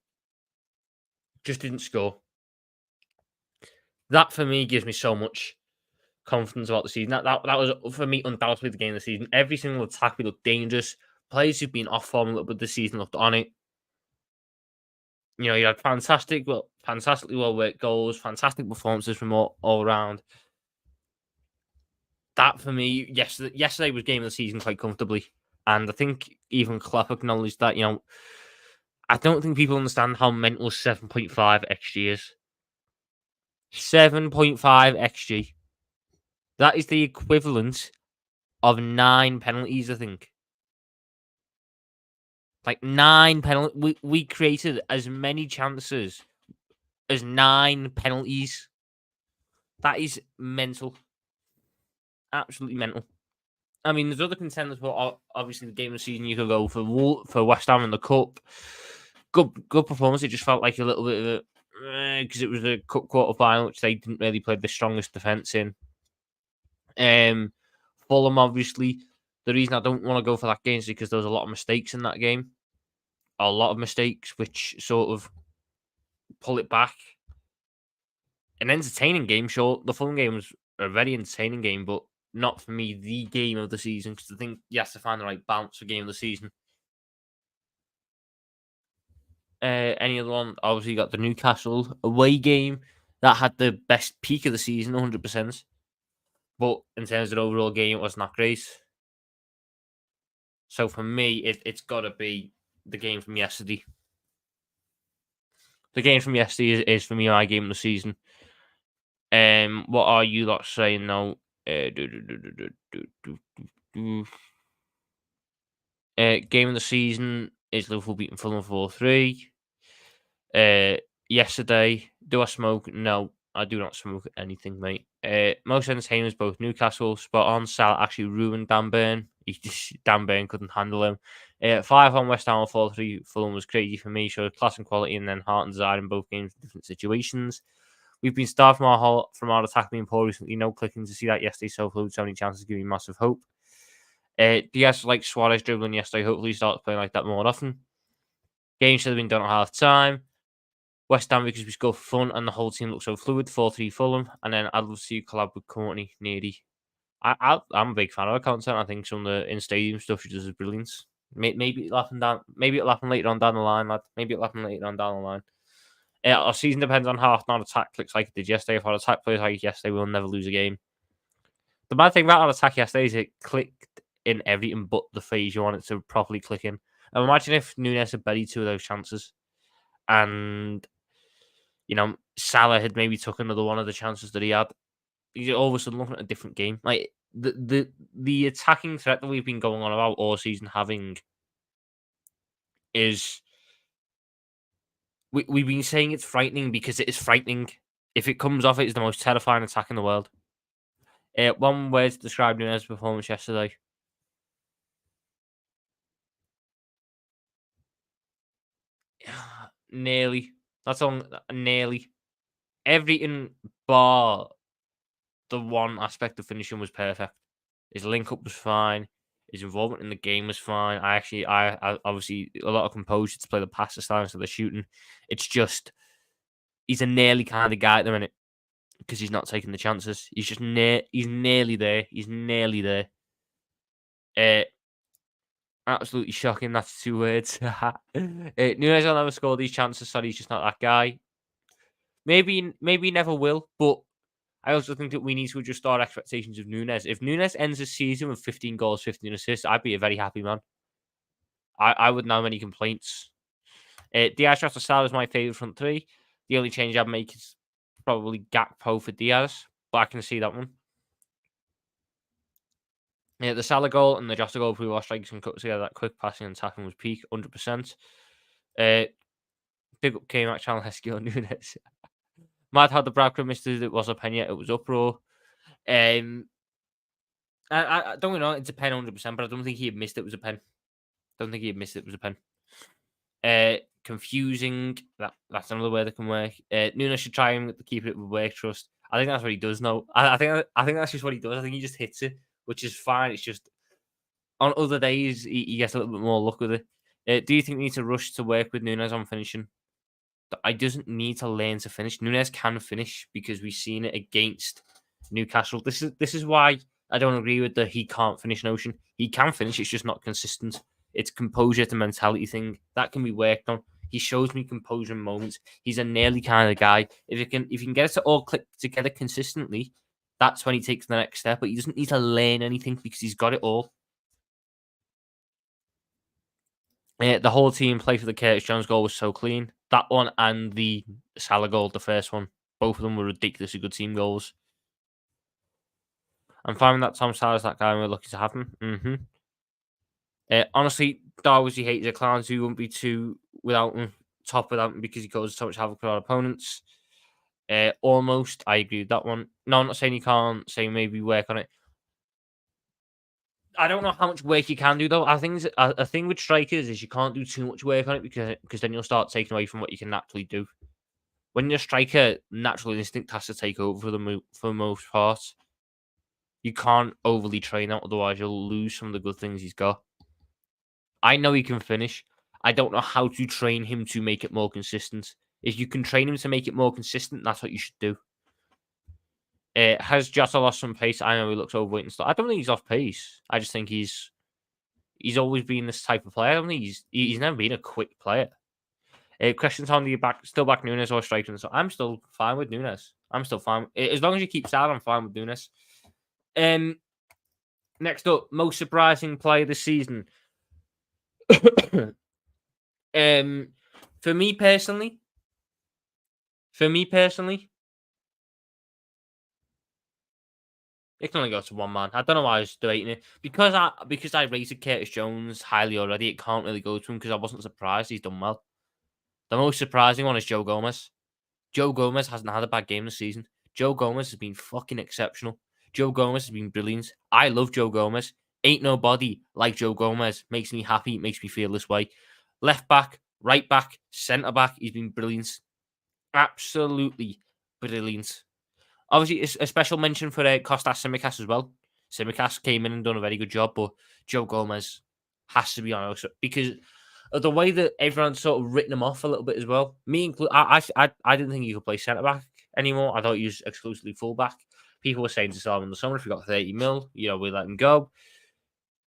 That for me gives me so much confidence about the season. That was for me undoubtedly the game of the season. Every single attack we looked dangerous. Players who've been off form a little bit this season looked on it. You had fantastically well worked goals, fantastic performances from all around. that for me, yesterday was game of the season quite comfortably. And I think even Klopp acknowledged that, I don't think people understand how mental 7.5 XG is. 7.5 XG. That is the equivalent of 9 penalties, I think. Like 9 penalties. We created as many chances as 9 penalties. That is mental. Absolutely mental. I mean, there's other contenders, but obviously the game of the season you could go for West Ham in the cup. Good performance. It just felt like a little bit of a because it was a cup quarter final, which they didn't really play the strongest defense in. Fulham, obviously, the reason I don't want to go for that game is because there was a lot of mistakes in that game, a lot of mistakes, which sort of pull it back. An entertaining game, sure. The Fulham game was a very entertaining game, but not for me the game of the season because I think you have to find the right balance for game of the season. Any other one? Obviously, you got the Newcastle away game that had the best peak of the season, 100%. But in terms of the overall game, it wasn't that great. So for me, it's got to be the game from yesterday. The game from yesterday is for me my game of the season. What are you lot saying now? Game of the season is Liverpool beating Fulham 4-3. Yesterday, do I smoke? No, I do not smoke anything, mate. Most entertaining was both Newcastle, spot on. Salah actually ruined Dan Burn. Dan Burn couldn't handle him. 5 on West Ham 4-3. Fulham was crazy for me. Showed class and quality, and then heart and desire in both games in different situations. We've been starved from our attack being poor recently. No clicking to see that yesterday. So many chances, giving massive hope. Diaz like Suarez dribbling yesterday. Hopefully, he starts playing like that more often. Game should have been done at half time. West Ham because we score for fun and the whole team looks so fluid. 4-3 Fulham, and then I'd love to see you collab with Courtney Needy. I'm a big fan of her content. I think some of the in stadium stuff she does is brilliant. Maybe it'll happen later on down the line, lad. Maybe it'll happen later on down the line. Our season depends on how our attack clicks like it did yesterday. If our attack plays like yesterday, we'll never lose a game. The bad thing about our attack yesterday is it clicked in everything but the phase you want it to properly click in. And imagine if Nunes had buried 2 of those chances, and Salah had maybe took another one of the chances that he had. He's all of a sudden looking at a different game. Like the attacking threat that we've been going on about all season having is we've been saying it's frightening because it is frightening. If it comes off, it is the most terrifying attack in the world. One word to describe Nunes' performance yesterday. Nearly. That's on nearly. Everything bar the one aspect of finishing was perfect. His link up was fine. His involvement in the game was fine. I obviously a lot of composure to play the passer style instead of the shooting. It's just he's a nearly kind of guy at the minute because he's not taking the chances. He's just he's nearly there. He's nearly there. Absolutely shocking. That's 2 words. Nunes will never score these chances. Sorry, he's just not that guy. Maybe he never will, but I also think that we need to adjust our expectations of Nunes. If Nunes ends the season with 15 goals, 15 assists, I'd be a very happy man. I wouldn't have any complaints. Diaz after Salah is my favourite front 3. The only change I'd make is probably Gakpo for Diaz, but I can see that one. The Salah goal and the Jota goal through our strikers can cut together. That quick passing and tackling was peak, 100%. Big up K-Mac channel, Heskey on Nunes. Mad how the Bradford missed it. It was a pen yet. It was uproar. I don't know. It's a pen 100%, but I don't think he had missed it was a pen. Confusing. That's another word that can work. Nunes should try and keep it with work trust. I think that's what he does now. I think that's just what he does. I think he just hits it, which is fine. It's just on other days he gets a little bit more luck with it. Do you think we need to rush to work with Nunes on finishing? I doesn't need to learn to finish. Nunes can finish because we've seen it against Newcastle. This is why I don't agree with the he can't finish notion. He can finish, it's just not consistent. It's composure to mentality thing. That can be worked on. He shows me composure in moments. He's a nearly kind of guy. If you can get it to all click together consistently, That's when he takes the next step. But he doesn't need to learn anything because he's got it all. The whole team play for the Curtis Jones goal was so clean. That one and the Salah goal, the first one, both of them were ridiculously good team goals. I'm finding that Tom Salah's that guy, and we're lucky to have him. Honestly, Darwish hates the clowns who wouldn't be too without him, top without him because he causes so much havoc for our opponents. Almost, I agree with that one. No, I'm not saying you can't. Saying maybe work on it. I don't know how much work you can do though. I think a thing with strikers is you can't do too much work on it because then you'll start taking away from what you can naturally do. When you're a striker, natural instinct has to take over for the most part. You can't overly train that, otherwise you'll lose some of the good things he's got. I know he can finish. I don't know how to train him to make it more consistent. If you can train him to make it more consistent, that's what you should do. Has Jota lost some pace? I know he looks overweight and stuff. I don't think he's off pace. I just think he's always been this type of player. I don't think he's never been a quick player. Questions on the still back Nunes or striking? So I'm still fine with Nunes. I'm still fine as long as you keep Salah. I'm fine with Nunes. Next up, most surprising player this season. For me personally, it can only go to one man. I don't know why I was debating it because I rated Curtis Jones highly already. It can't really go to him because I wasn't surprised. He's done well. The most surprising one is Joe Gomez. Joe Gomez hasn't had a bad game this season. Joe Gomez has been fucking exceptional. Joe Gomez has been brilliant. I love Joe Gomez. Ain't nobody like Joe Gomez. Makes me happy. Makes me feel this way. Left back, right back, centre back. He's been brilliant. Absolutely brilliant. Obviously, it's a special mention for Kostas Tsimikas as well. Tsimikas came in and done a very good job, but Joe Gomez has to be on also because of the way that everyone's sort of written him off a little bit as well. Me included, I didn't think he could play centre back anymore. I thought he was exclusively full back. People were saying to sell him in the summer if we got 30 mil, we let him go.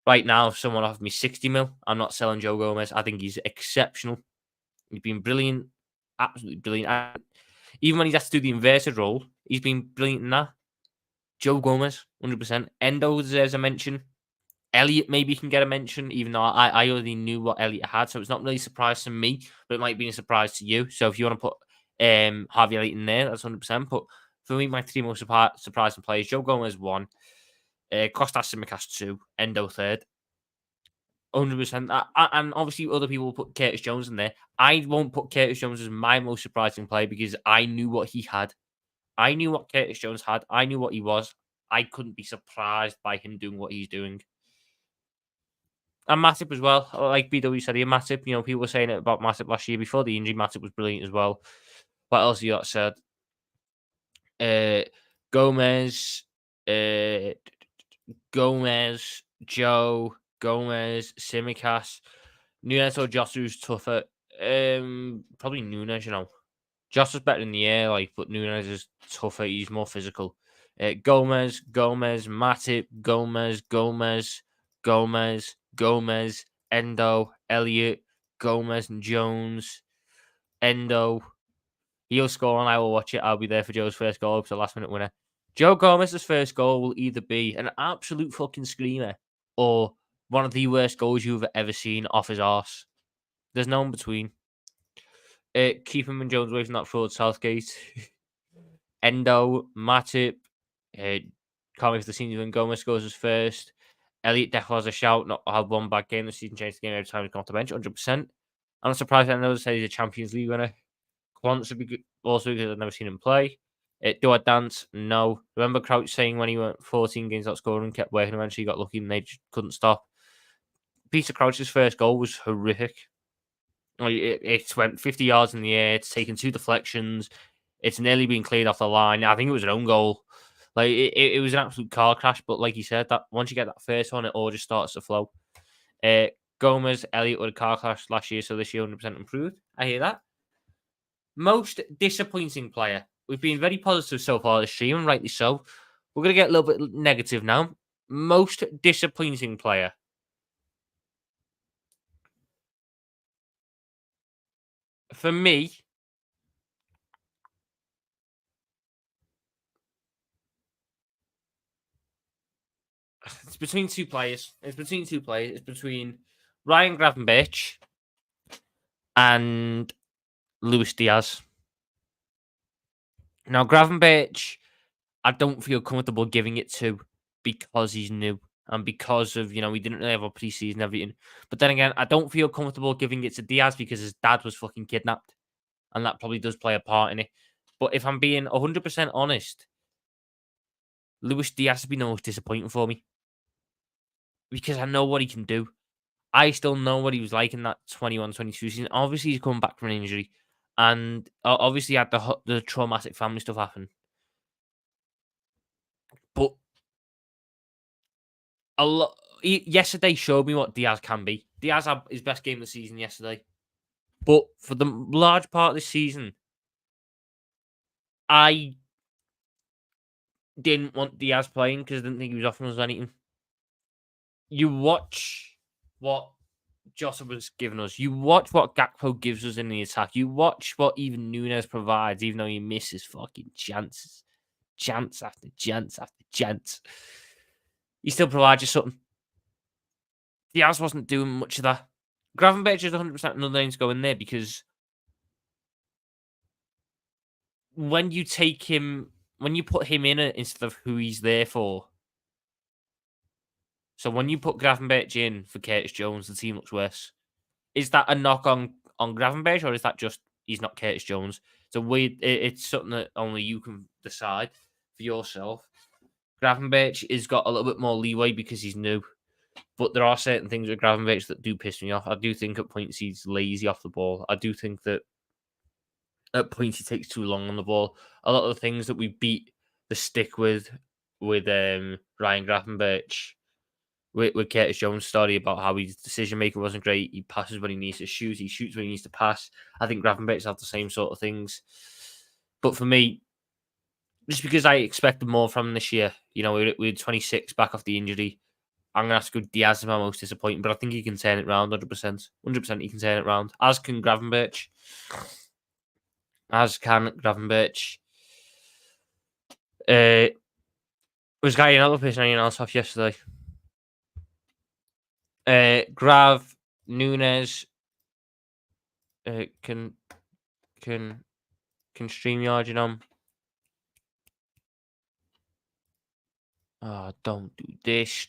Right now, if someone offered me 60 mil, I'm not selling Joe Gomez. I think he's exceptional. He's been brilliant, absolutely brilliant. Even when he's had to do the inverted role, he's been brilliant in that. Joe Gomez, 100%. Endo deserves a mention. Elliot maybe can get a mention, even though I already knew what Elliot had, so it's not really a surprise to me, but it might be a surprise to you. So if you want to put Harvey Elliott in there, that's 100%. But for me, my three most surprising players: Joe Gomez 1, Kostas Tsimikas 2, Endo 3rd. 100%. And obviously, other people will put Curtis Jones in there. I won't put Curtis Jones as my most surprising player because I knew what he had. I knew what Curtis Jones had. I knew what he was. I couldn't be surprised by him doing what he's doing. And Matip as well. Like BW said here, Matip, people were saying it about Matip last year before the injury. Matip was brilliant as well. What else you got said? Gomez, Joe, Gomez, Tsimikas, Nunes or Josu's tougher. Probably Nunes, Josu's better in the air, but Nunes is tougher. He's more physical. Gomez, Matip, Gomez, Endo, Elliott, Gomez and Jones, Endo. He'll score and I will watch it. I'll be there for Joe's first goal. It's a last minute winner. Joe Gomez's first goal will either be an absolute fucking screamer or one of the worst goals you've ever seen off his arse. There's no in between. Keep him and Jones away from that fraud Southgate. Endo, Matip. Can't wait for the senior when Gomez scores his first. Elliott definitely has a shout. Not had one bad game this season. Changed the game every time he's gone off the bench. 100%. I'm not surprised. I know say he's a Champions League winner. Quants would be good also because I've never seen him play. Do I dance? No. Remember Crouch saying when he went 14 games not scoring, kept working. Eventually, he got lucky and they just couldn't stop. Peter Crouch's first goal was horrific. It went 50 yards in the air. It's taken 2 deflections. It's nearly been cleared off the line. I think it was an own goal. It was an absolute car crash. But like you said, that once you get that first one, it all just starts to flow. Gomez, Elliott with a car crash last year, so this year 100% improved. I hear that. Most disappointing player. We've been very positive so far this stream, and rightly so. We're going to get a little bit negative now. Most disappointing player. For me, between two players. It's between two players. It's between Ryan Gravenberch and Luis Diaz. Now, Gravenberch, I don't feel comfortable giving it to because he's new and because of, we didn't really have a preseason and everything. But then again, I don't feel comfortable giving it to Diaz because his dad was fucking kidnapped. And that probably does play a part in it. But if I'm being 100% honest, Luis Diaz has been the most disappointing for me because I know what he can do. I still know what he was like in that 21-22 season. Obviously, he's coming back from an injury. And obviously, he had the traumatic family stuff happen. But yesterday showed me what Diaz can be. Diaz had his best game of the season yesterday. But for the large part of this season, I didn't want Diaz playing because I didn't think he was offering us anything. You watch what Jota was giving us. You watch what Gakpo gives us in the attack. You watch what even Nunes provides, even though he misses fucking chances. Chance after chance after chance. He still provides you something. Diaz wasn't doing much of that. Gravenberch is 100% another name to go in there because when you put him in it instead of who he's there for. So when you put Gravenberch in for Curtis Jones, the team looks worse. Is that a knock on Gravenberch, or is that just he's not Curtis Jones? It's something that only you can decide for yourself. Gravenberch has got a little bit more leeway because he's new. But there are certain things with Gravenberch that do piss me off. I do think at points he's lazy off the ball. I do think that at points he takes too long on the ball. A lot of the things that we beat the stick with Ryan Gravenberch, with Curtis Jones' story about how his decision making wasn't great. He passes when he needs to shoot. He shoots when he needs to pass. I think Gravenberch have the same sort of things. But for me, just because I expected more from him this year, we had 26 back off the injury. I'm going to have to go Diaz as my most disappointing, but I think he can turn it around 100%. 100% he can turn it around. As can Gravenberch. Was Guy another person anyone else off yesterday? Grav, Nunes, can StreamYard, Oh, don't do this.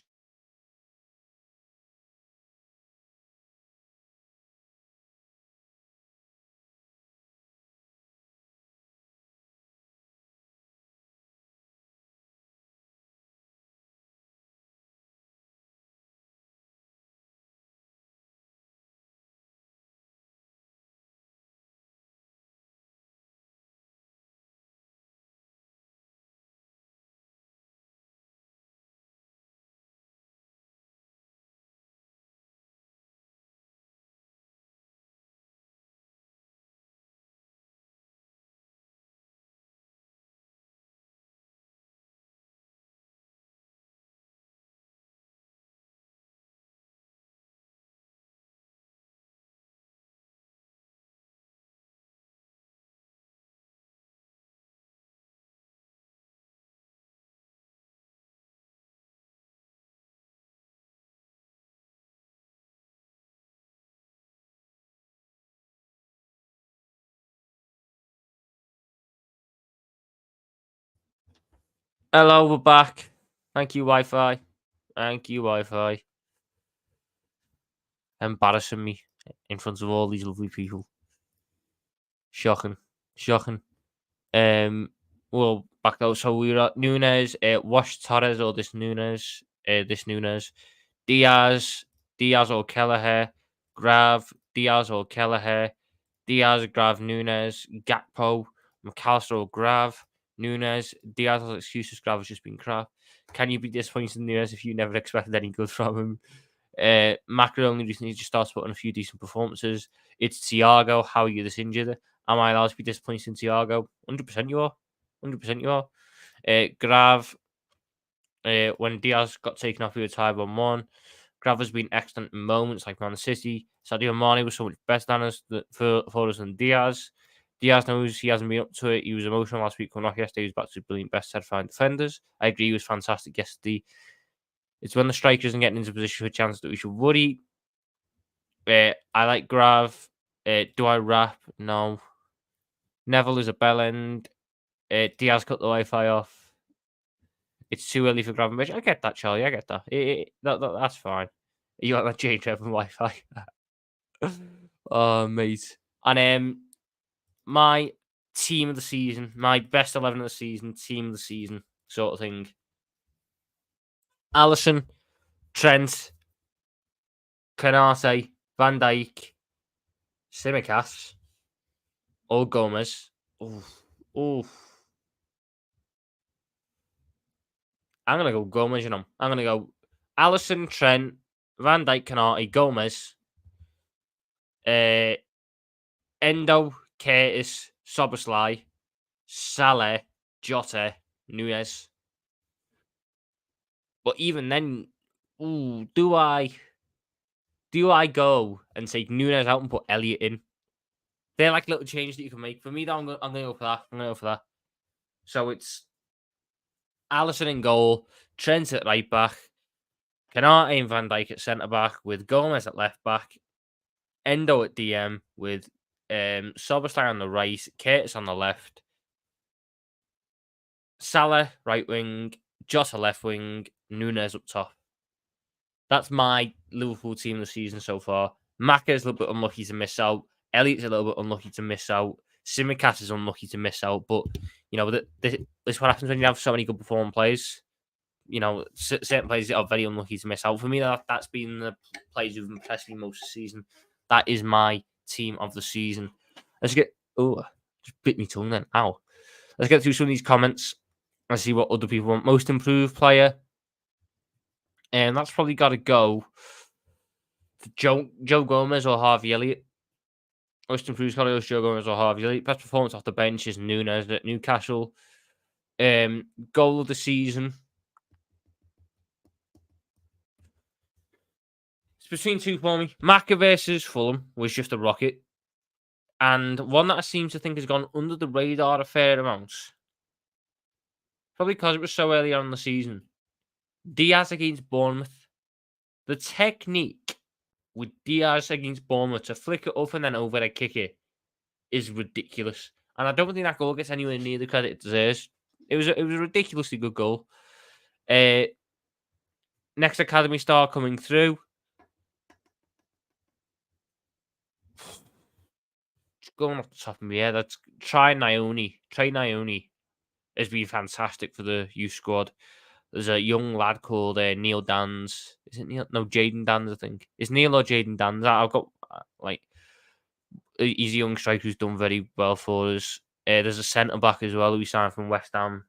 Hello, we're back. Thank you, Wi-Fi. Embarrassing me in front of all these lovely people. Shocking. Well, back out. So we were at Nunes, Wash Torres or this Nunes, Diaz or Kelleher, Grav, Diaz or Kelleher, Diaz, Grav, Nunes, Gakpo, McAllister or Grav, Nunes, Diaz has excuses, Grav has just been crap. Can you be disappointed in Nunes if you never expected any good from him? Macro only recently just started putting a few decent performances. It's Thiago. How are you this injured? Am I allowed to be disappointed in Thiago? 100% you are. 100% you are. Grav, when Diaz got taken off, we were tied 1-1. Grav has been excellent in moments like Man City. Sadio Mane was so much better than us for us than Diaz. Diaz knows he hasn't been up to it. He was emotional last week coming off yesterday. He was back to his brilliant best set of defenders. I agree he was fantastic yesterday. It's when the striker isn't getting into position for a chance that we should worry. I like Grav. Do I rap? No. Neville is a bell end. Diaz cut the Wi-Fi off. It's too early for Gravenberch. I get that, Charlie. I get that. That's fine. You like my J Trevor Wi-Fi? Oh, mate. And my team of the season, my best 11 of the season, team of the season, sort of thing. Alisson, Trent, Canate, Van Dijk, Simicast, or Gomez. Oof. I'm going to go Gomez, you know. I'm going to go Alisson, Trent, Van Dijk, Canate, Gomez, Endo, Curtis, Soboslai, Salah, Jota, Nunez. But even then, do I go and take Nunez out and put Elliot in? They're like little changes that you can make. For me, though, I'm going to go for that. So it's Alisson in goal, Trent at right back, Canate and Van Dijk at centre back, with Gomez at left back, Endo at DM, with Soboslai on the right, Curtis on the left, Salah right wing, Jota left wing, Nunez up top. That's my Liverpool team of the season so far. Maka is a little bit unlucky to miss out. Elliot's a little bit unlucky to miss out. Simicast is unlucky to miss out. But, you know, this is what happens when you have so many good performing players. You know, certain players are very unlucky to miss out. For me, that's been the players who've impressed me most this season. That is my team of the season. Let's get... Oh, just bit me tongue then. Ow. Let's get through some of these comments and see what other people want. Most improved player. And that's probably got to go for Joe Gomez or Harvey Elliott. Most improved player is Joe Gomez or Harvey Elliott. Best performance off the bench is Nunez at Newcastle. Goal of the season. It's between two for me. Maka versus Fulham was just a rocket. And one that I seem to think has gone under the radar a fair amount. Probably because it was so early on in the season. Diaz against Bournemouth. The technique with Diaz against Bournemouth to flick it up and then over a kick it is ridiculous. And I don't think that goal gets anywhere near the credit it deserves. It was a ridiculously good goal. Next academy star coming through. Just going off the top of my head, that's Trey Nyoni. Trey Nyoni has been fantastic for the youth squad. There's a young lad called Neil Dans. Is it Neil? No, Jaden Dans, I think. Is Neil or Jaden Dans? I've got, he's a young striker who's done very well for us. There's a centre-back as well who we signed from West Ham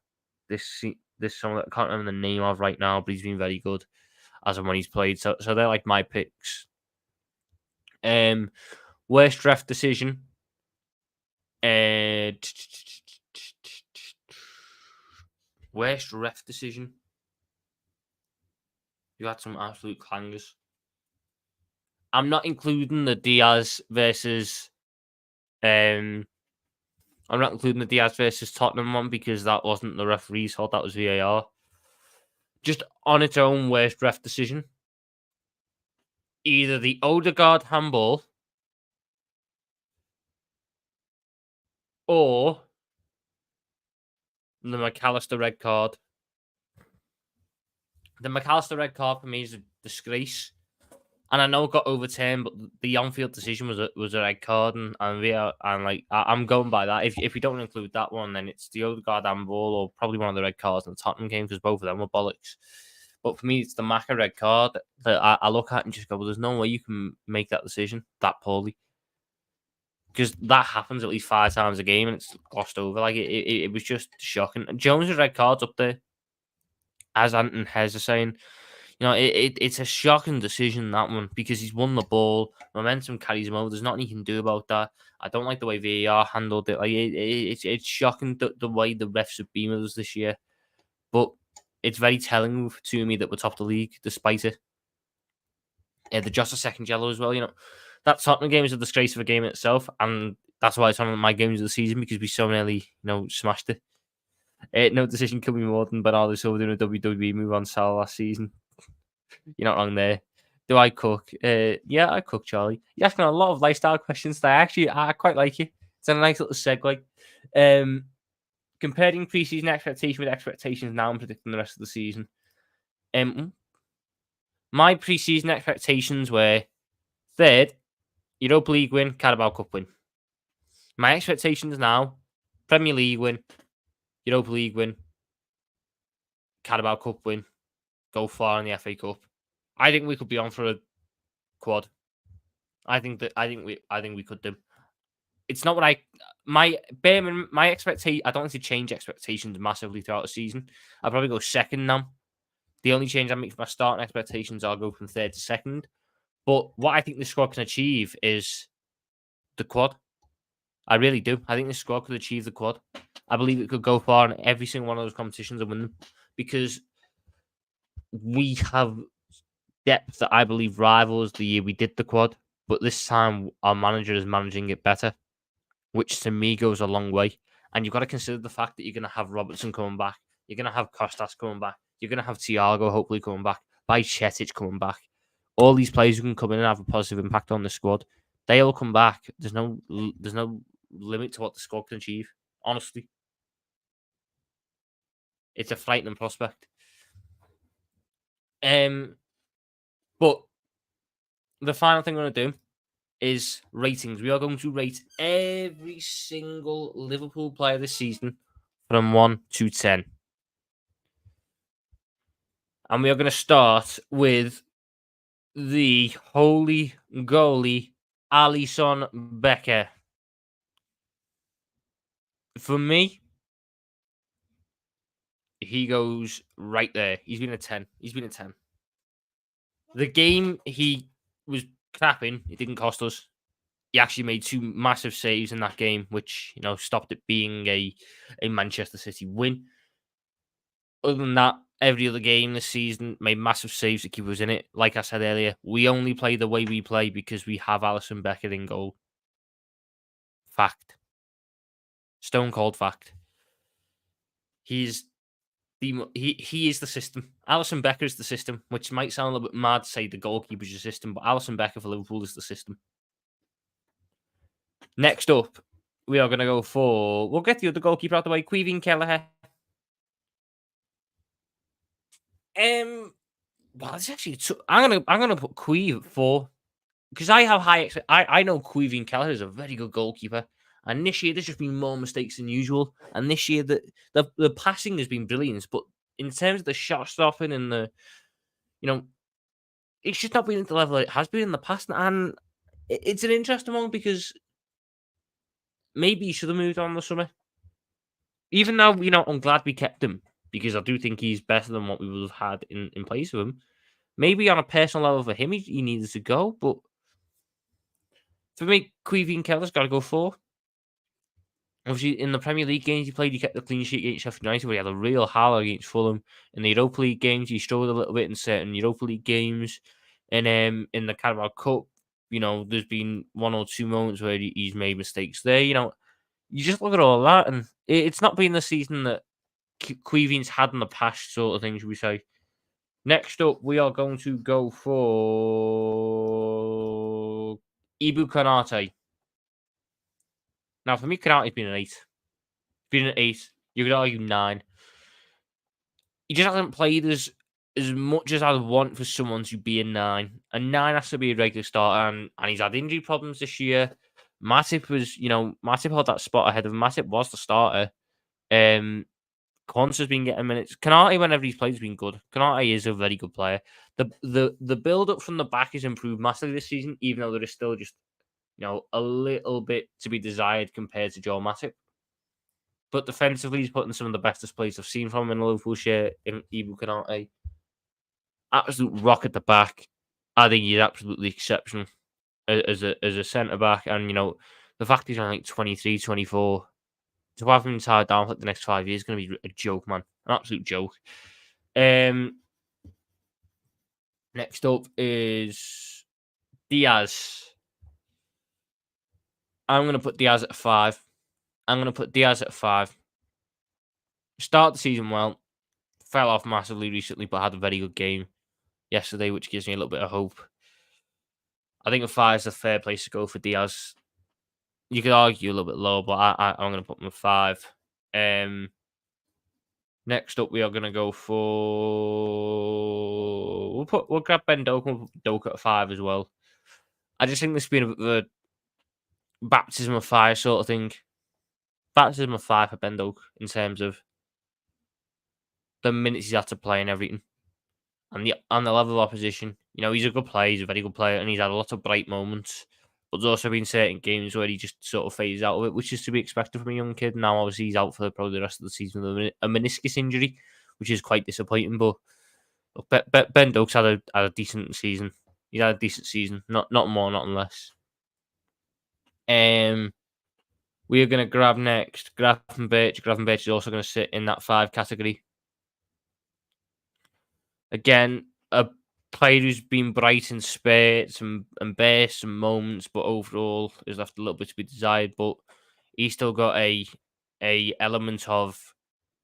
this summer. I can't remember the name of right now, but he's been very good as and when he's played. So they're like my picks. Worst ref decision. Worst ref decision. You had some absolute clangers. I'm not including the Diaz versus I'm not including the Diaz versus Tottenham one because that wasn't the referee's fault, that was VAR. Just on its own, worst ref decision. Either the Odegaard handball or the McAllister red card. The McAllister red card for me is a disgrace. And I know it got overturned, but the on-field decision was a red card, and I'm going by that. If we don't include that one, then it's the Odegaard handball or probably one of the red cards in the Tottenham game because both of them were bollocks. But for me, it's the Maka red card that I look at and just go, well, there's no way you can make that decision that poorly. Because that happens at least 5 times a game and it's glossed over. Like, it was just shocking. And Jones' red card's up there, as Ant and Hez are saying. You know, it's a shocking decision, that one, because he's won the ball. Momentum carries him over. There's nothing he can do about that. I don't like the way VAR handled it. Like, it's shocking the way the refs have been with us this year. But it's very telling to me that we're top of the league, despite it. They're just a second yellow as well. You know, that Tottenham game is a disgrace of a game in itself, and that's why it's one of my games of the season because we so nearly, smashed it. No decision could be more than Bernardo Silva doing a WWE move on Salah last season. You're not wrong there. Do I cook? Yeah, I cook, Charlie. You're asking a lot of lifestyle questions that I quite like it. It's a nice little segue. Comparing preseason expectation with expectations now and predicting the rest of the season. My preseason expectations were third, Europa League win, Carabao Cup win. My expectations now, Premier League win, Europa League win, Carabao Cup win, go far in the FA Cup. I think we could be on for a quad. I think we could do. It's not what my expectation. I don't need to change expectations massively throughout the season. I'll probably go second now. The only change I make for my starting expectations, I'll go from third to second. But what I think this squad can achieve is the quad. I really do. I think this squad could achieve the quad. I believe it could go far in every single one of those competitions and win them because we have depth that I believe rivals the year we did the quad. But this time, our manager is managing it better, which to me goes a long way. And you've got to consider the fact that you're going to have Robertson coming back. You're going to have Costas coming back. You're going to have Thiago hopefully coming back. Bajcetic coming back. All these players who can come in and have a positive impact on the squad. They all come back. There's no limit to what the squad can achieve. Honestly, it's a frightening prospect. But the final thing we're going to do is ratings. We are going to rate every single Liverpool player this season from 1 to 10. And we are going to start with the holy goalie, Alisson Becker. For me, he goes right there. He's been a 10. The game he was crapping, it didn't cost us. He actually made 2 massive saves in that game, which, stopped it being a Manchester City win. Other than that, every other game this season made massive saves to keep us in it. Like I said earlier, we only play the way we play because we have Alisson Becker in goal. Fact. Stone cold fact. He is the system. Alisson Becker is the system, which might sound a little bit mad to say the goalkeeper's the system, but Alisson Becker for Liverpool is the system. Next up, we are going to go for... We'll get the other goalkeeper out of the way, Queeveen Kelleher. Well, it's actually... I'm gonna put Queeve for... Because I have high... I know Queeveen Kelleher is a very good goalkeeper. And this year, there's just been more mistakes than usual. And this year, the passing has been brilliant. But in terms of the shot stopping and the... it's just not been at the level it has been in the past. And it's an interesting one because maybe he should have moved on the summer. Even though, I'm glad we kept him because I do think he's better than what we would have had in place of him. Maybe on a personal level for him, he needed to go. But for me, Queeveen Keller's got to go for. Obviously, in the Premier League games he played, he kept the clean sheet against Sheffield United, where he had a real howler against Fulham. In the Europa League games, he struggled a little bit in certain Europa League games. And in the Carabao Cup, there's been 1 or 2 moments where he's made mistakes there. You just look at all that, and it's not been the season that Queeveen's had in the past, sort of thing, should we say. Next up, we are going to go for Ibu Konate. Now, for me, Konate's been an 8. Been an 8. You could argue 9. He just hasn't played as much as I'd want for someone to be a 9. A 9 has to be a regular starter, and he's had injury problems this year. Matip was, Matip held that spot ahead of him. Matip was the starter. Konsa's been getting minutes. Konate, whenever he's played, has been good. Konate is a very good player. The build up from the back has improved massively this season, even though there is still just a little bit to be desired compared to Joel Matip. But defensively, he's putting some of the best displays I've seen from him in the Liverpool shirt in Ibu Konate. Absolute rock at the back. I think he's absolutely exceptional as a centre back, and the fact he's only like 23, 24. To have him tied down for the next 5 years is going to be a joke, man. An absolute joke. Next up is Diaz. I'm going to put Diaz at 5. Start the season well. Fell off massively recently, but had a very good game. yesterday, which gives me a little bit of hope. I think a 5 is a fair place to go for Diaz. You could argue a little bit low, but I'm going to put him at 5. Next up, we are going to go for we'll grab Ben Doak and we'll put Doak at 5 as well. I just think this has been a bit of a baptism of fire sort of thing. Baptism of fire for Ben Doak in terms of the minutes he's had to play and everything, and the level of opposition. You know, he's a good player. He's a very good player, and he's had a lot of bright moments. But there's also been certain games where he just sort of fades out of it, which is to be expected from a young kid. Now, obviously, he's out for probably the rest of the season with a meniscus injury, which is quite disappointing. But look, Ben Doak's had a decent season. He's had a decent season, not more, not less. We are going to grab next Gravenberch. Gravenberch is also going to sit in that 5 category. Again, a player who's been bright in spurts and bursts and moments, but overall has left a little bit to be desired. But he's still got a element of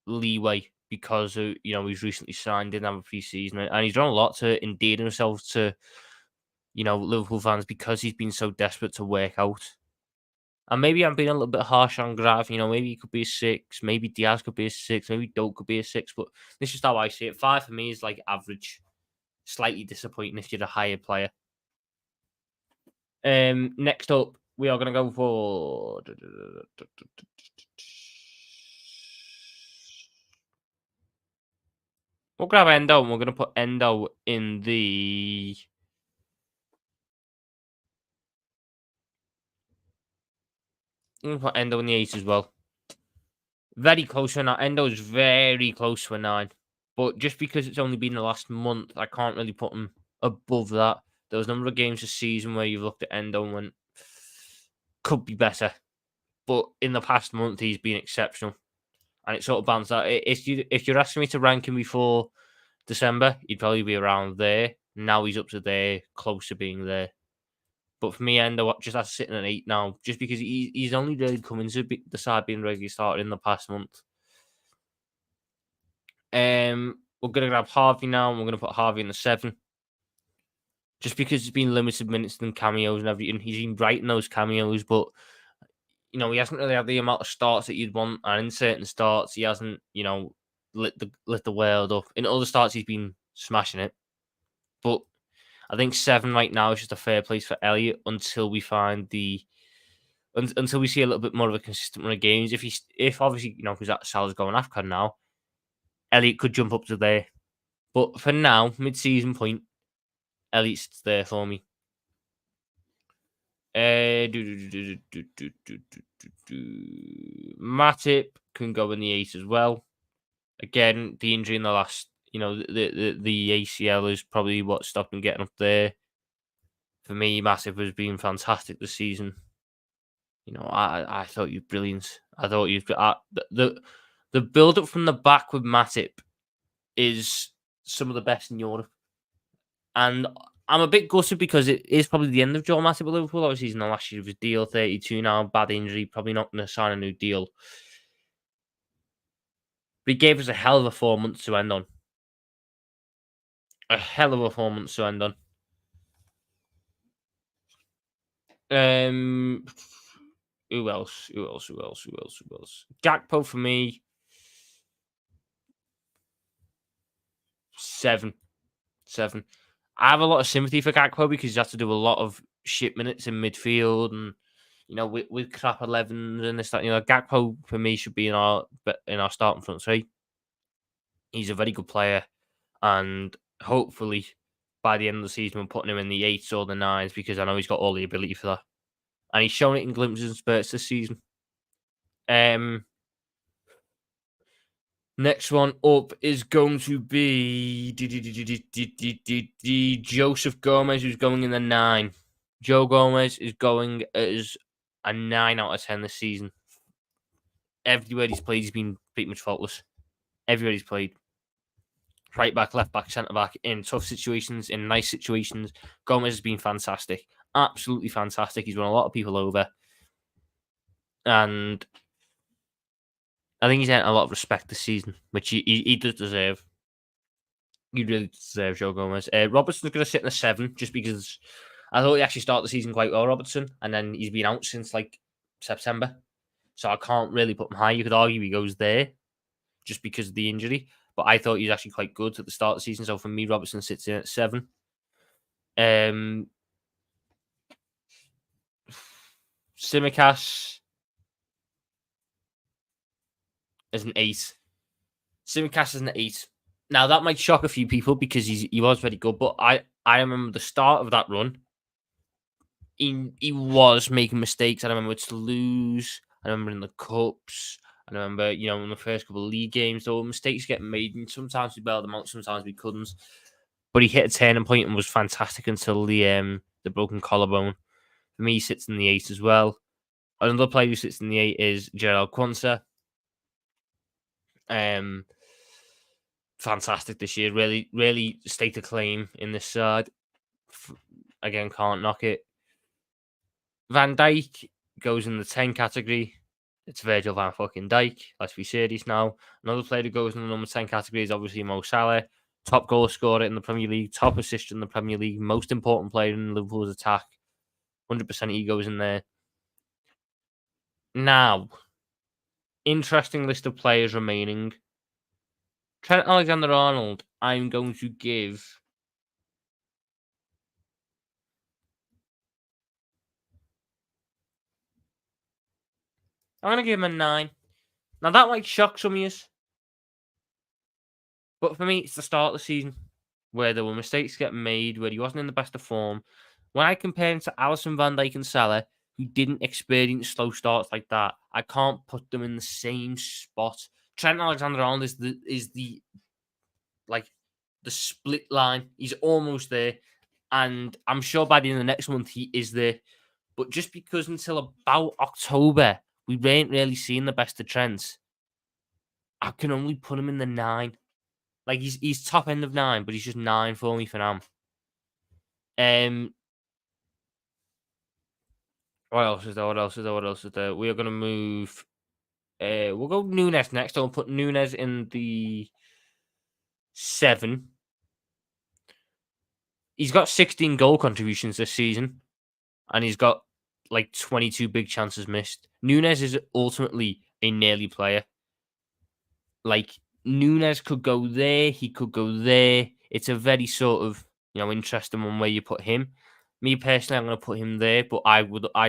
leeway because he's recently signed, didn't have a pre-season, and he's done a lot to endear himself to Liverpool fans because he's been so desperate to work out. And maybe I'm being a little bit harsh on Grav. Maybe he could be a 6. Maybe Diaz could be a 6. Maybe Doak could be a 6. But this is just how I see it. 5 for me is like average. Slightly disappointing if you're a higher player. Next up, we are going to go for... We'll grab Endo, and we're going to put Endo in the... I'm going to put Endo in the 8 as well. Very close for 9. Endo is very close for 9. But just because it's only been the last month, I can't really put him above that. There was a number of games this season where you've looked at Endo and went, could be better. But in the past month, he's been exceptional. And it sort of balanced out. If you're asking me to rank him before December, he'd probably be around there. Now he's up to there, close to being there. But for me, Endo just has to sit in an 8 now, just because he's only really come into the side being regularly started in the past month. We're going to grab Harvey now, and we're going to put Harvey in the 7. Just because it's been limited minutes and cameos and everything. He's been right in those cameos, but he hasn't really had the amount of starts that you'd want. And in certain starts, he hasn't, lit the world up. In other starts, he's been smashing it. But I think 7 right now is just a fair place for Elliot until we find until we see a little bit more of a consistent run of games. If obviously, because that Salah's going AFCON now, Elliot could jump up to there. But for now, mid-season point, Elliot's there for me. Matip can go in the 8 as well. Again, the injury in the last, the ACL is probably what stopped him getting up there. For me, Matip has been fantastic this season. I thought you were brilliant. I thought the build up from the back with Matip is some of the best in Europe. And I'm a bit gutted because it is probably the end of Joel Matip at Liverpool. Obviously, he's in the last year of his deal, 32 now, bad injury, probably not going to sign a new deal. But he gave us a hell of a 4 months to end on. A hell of a 4 months to end on. Who else? Gakpo for me. 7. I have a lot of sympathy for Gakpo because he's had to do a lot of shit minutes in midfield and with crap 11s and this that. Gakpo for me should be in our starting front three. He's a very good player, and hopefully by the end of the season we're putting him in the 8s or the 9s because I know he's got all the ability for that, and he's shown it in glimpses and spurts this season. Next one up is going to be Joseph Gomez, who's going in the 9. Joe Gomez is going as a 9 out of 10 this season. Everywhere he's played, he's been pretty much faultless. Everywhere he's played. Right back, left back, centre back, in tough situations, in nice situations. Gomez has been fantastic. Absolutely fantastic. He's won a lot of people over. And I think he's earned a lot of respect this season, which he does deserve. You really deserve Joe Gomez. Robertson's going to sit in a 7 just because I thought he actually started the season quite well, Robertson, and then he's been out since like September. So I can't really put him high. You could argue he goes there just because of the injury, but I thought he was actually quite good at the start of the season. So for me, Robertson sits in at 7. Simicast is an 8. Simicast is an 8. Now that might shock a few people because he was very good, but I remember the start of that run. He was making mistakes. I remember to lose. I remember in the cups. I remember, in the first couple of league games, there were mistakes getting made, and sometimes we bailed them out, sometimes we couldn't. But he hit a turning point and was fantastic until the broken collarbone. For me, he sits in the 8 as well. Another player who sits in the 8 is Gerald Quansah. Fantastic this year. Really, really staked a claim in this side. Again, can't knock it. Van Dijk goes in the 10 category. It's Virgil van fucking Dijk. Let's be serious now. Another player who goes in the number 10 category is obviously Mo Salah. Top goal scorer in the Premier League. Top assist in the Premier League. Most important player in Liverpool's attack. 100% he goes in there. Now, interesting list of players remaining. Trent Alexander-Arnold, I'm going to give... I'm going to give him a 9. Now, that might shock some of you. But for me, it's the start of the season where there were mistakes getting made, where he wasn't in the best of form. When I compare him to Alisson, Van Dijk and Salah, who didn't experience slow starts like that, I can't put them in the same spot. Trent Alexander-Arnold is the split line. He's almost there. And I'm sure by the end of the next month, he is there. But just because until about October, we weren't really seeing the best of Trent, I can only put him in the 9. Like, he's top end of 9, but he's just 9 for me for now. What else is there? We are going to move... we'll go Nunes next. I'll put Nunes in the 7. He's got 16 goal contributions this season, and he's got, 22 big chances missed. Nunes is ultimately a nearly player. Nunes could go there. He could go there. It's a very sort of, interesting one where you put him. Me personally, I'm going to put him there, but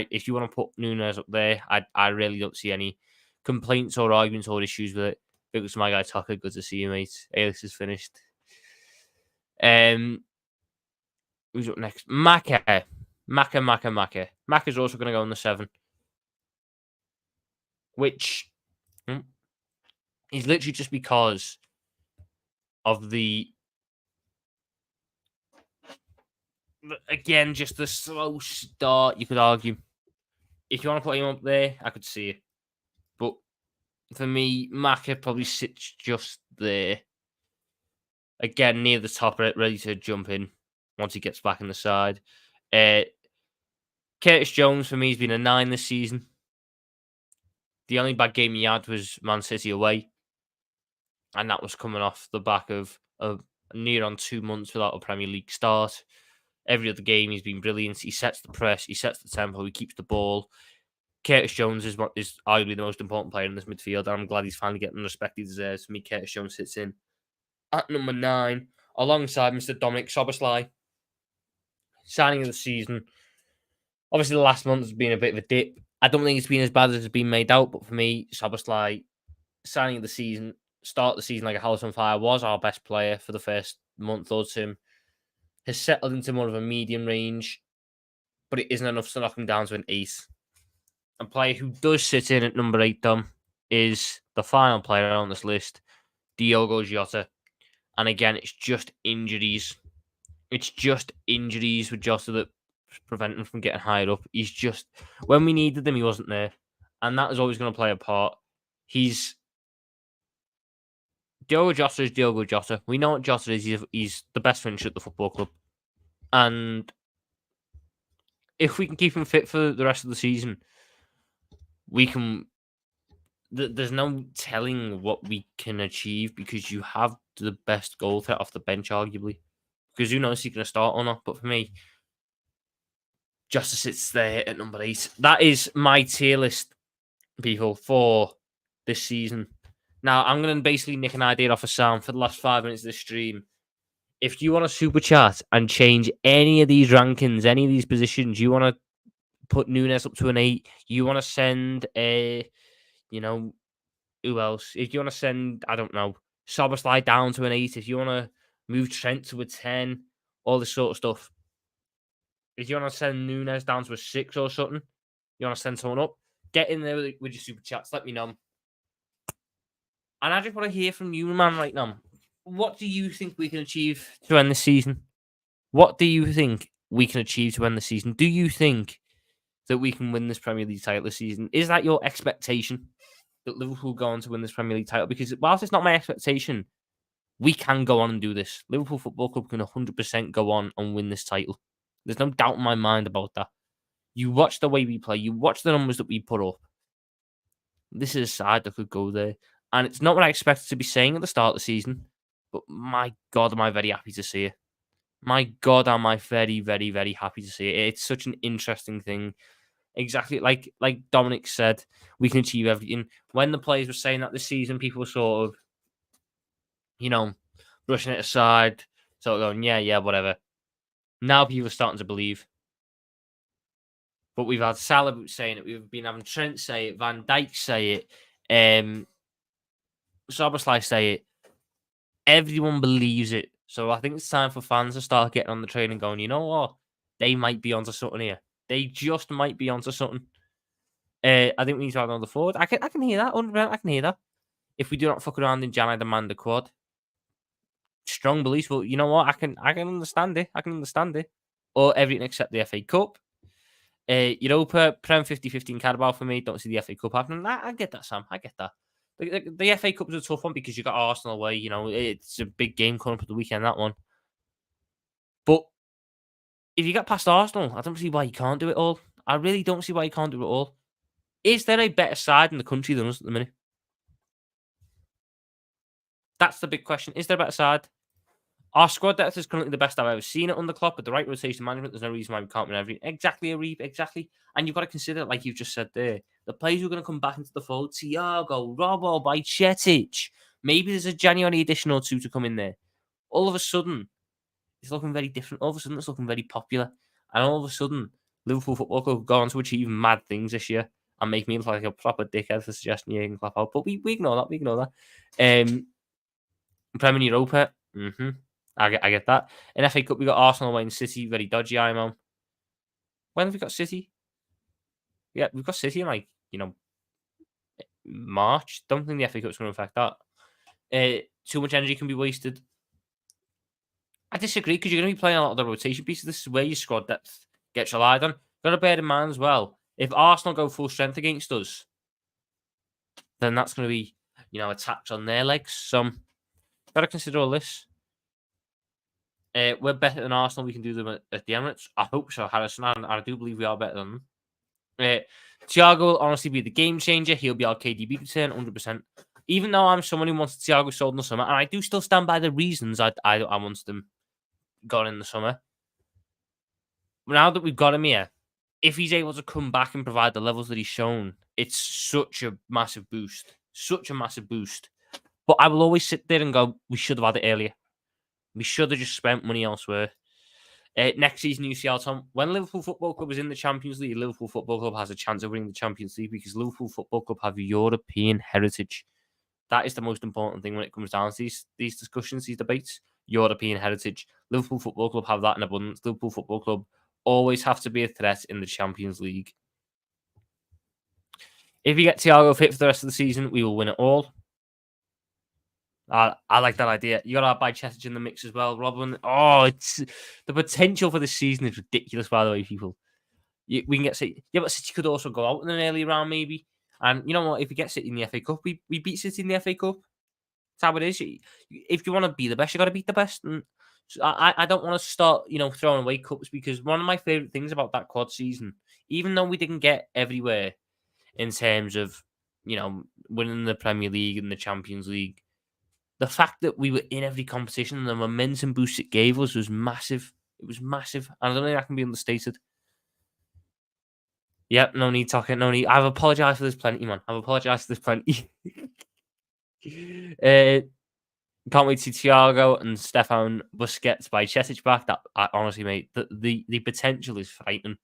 if you want to put Nunes up there, I really don't see any complaints or arguments or issues with it. It was my guy Tucker. Good to see you, mate. Alias is finished. Who's up next? Maka. Maka's also going to go in the 7, which is literally just because of again, just the slow start, you could argue. If you want to put him up there, I could see it. But for me, Maka probably sits just there. Again, near the top, ready to jump in once he gets back in the side. Curtis Jones, for me, has been a 9 this season. The only bad game he had was Man City away. And that was coming off the back of near on 2 months without a Premier League start. Every other game, he's been brilliant. He sets the press. He sets the tempo. He keeps the ball. Curtis Jones is arguably the most important player in this midfield. And I'm glad he's finally getting the respect he deserves. For me, Curtis Jones sits in at number 9, alongside Mr. Dominic Szoboszlai. Signing of the season. Obviously, the last month has been a bit of a dip. I don't think it's been as bad as it's been made out. But for me, Szoboszlai, signing of the season, start the season like a house on fire, was our best player for the first month or two. Has settled into more of a medium range, but it isn't enough to knock him down to an 8. A player who does sit in at number 8, Dom, is the final player on this list, Diogo Jota. And again, it's just injuries. It's just injuries with Jota that prevent him from getting higher up. He's just, when we needed him, he wasn't there. And that is always going to play a part. Diogo Jota is Diogo Jota. We know what Jota is. He's the best finisher at the football club. And if we can keep him fit for the rest of the season, we can... There's no telling what we can achieve because you have the best goal threat off the bench, arguably. Because who knows if he's going to start or not. But for me, Justice sits there at number 8. That is my tier list, people, for this season. Now, I'm going to basically nick an idea off of Sam for the last 5 minutes of the stream. If you want to super chat and change any of these rankings, any of these positions, you want to put Nunes up to an 8, you want to send who else? If you want to send, I don't know, Soboslai down to an 8, if you want to move Trent to a 10, all this sort of stuff. If you want to send Nunes down to a 6 or something, you want to send someone up, get in there with your super chats, let me know. And I just want to hear from you, man, right now. What do you think we can achieve to end the season? What do you think we can achieve to end the season? Do you think that we can win this Premier League title this season? Is that your expectation, that Liverpool go on to win this Premier League title? Because whilst it's not my expectation, we can go on and do this. Liverpool Football Club can 100% go on and win this title. There's no doubt in my mind about that. You watch the way we play. You watch the numbers that we put up. This is a side that could go there. And it's not what I expected to be saying at the start of the season. But my God, am I very happy to see it. My God, am I very, very, very happy to see it. It's such an interesting thing. Exactly like Dominic said, we can achieve everything. When the players were saying that this season, people were sort of, brushing it aside, sort of going, yeah, whatever. Now people are starting to believe. But we've had Salah saying it. We've been having Trent say it. Van Dijk say it. Soboslai say it. Everyone believes it. So I think it's time for fans to start getting on the train and going, you know what? They might be onto something here. They just might be onto something. I think we need to have another forward. I can hear that. 100%, I can hear that. If we do not fuck around in Jan, I demand a quad. Strong beliefs. Well, you know what? I can understand it. I can understand it. Or everything except the FA Cup. Europa, Prem 50-50 in Carabao for me. Don't see the FA Cup happening. I get that, Sam. I get that. The FA Cup is a tough one because you got Arsenal away. It's a big game coming up at the weekend, that one. But if you get past Arsenal, I don't see why you can't do it all. I really don't see why you can't do it all. Is there a better side in the country than us at the minute? That's the big question. Is there a better side? Our squad depth is currently the best I've ever seen it under Klopp. With the right rotation management, there's no reason why we can't win everything. Exactly, Arif, exactly. And you've got to consider, like you've just said there, the players who are going to come back into the fold, Thiago, Robbo, Bajcetic. Maybe there's a January edition or two to come in there. All of a sudden, it's looking very different. All of a sudden, it's looking very popular. And all of a sudden, Liverpool Football Club go on to achieve mad things this year and make me look like a proper dickhead for suggesting Jurgen Klopp out. But we ignore that. We ignore that. Premier Europa. I get that. In FA Cup, we got Arsenal away and City. Very dodgy, I'm on. When have we got City? Yeah, we've got City in March. Don't think the FA Cup's going to affect that. Too much energy can be wasted. I disagree because you're going to be playing a lot of the rotation pieces. This is where your squad depth gets relied on. Got to bear in mind as well, if Arsenal go full strength against us, then that's going to be, attacks on their legs. So, got to consider all this. We're better than Arsenal. We can do them at the Emirates. I hope so, Harrison. And I do believe we are better than them. Thiago will honestly be the game changer. He'll be our KDB return, 100%. Even though I'm someone who wants Thiago sold in the summer, and I do still stand by the reasons I wanted them gone in the summer. Now that we've got him here, if he's able to come back and provide the levels that he's shown, it's such a massive boost. Such a massive boost. But I will always sit there and go, we should have had it earlier. We should have just spent money elsewhere. Next season, UCL, Tom, when Liverpool Football Club is in the Champions League, Liverpool Football Club has a chance of winning the Champions League because Liverpool Football Club have European heritage. That is the most important thing when it comes down to these discussions, these debates. European heritage. Liverpool Football Club have that in abundance. Liverpool Football Club always have to be a threat in the Champions League. If you get Thiago fit for the rest of the season, we will win it all. I like that idea. You got to have Bajcetic in the mix as well, Robin. Oh, it's the potential for this season is ridiculous. By the way, people, we can get City. Yeah, but City could also go out in an early round, maybe. And you know what? If we get City in the FA Cup, we beat City in the FA Cup. That's how it is. If you want to be the best, you got to beat the best. And so I don't want to start, throwing away cups because one of my favorite things about that quad season, even though we didn't get everywhere in terms of, winning the Premier League and the Champions League. The fact that we were in every competition and the momentum boost it gave us was massive. It was massive. And I don't think that can be understated. Yep, no need talking, no need. I've apologised for this plenty, man. I've apologised for this plenty. Can't wait to see Thiago and Stefan Busquets by Chesic back. That honestly, mate, the potential is frightening.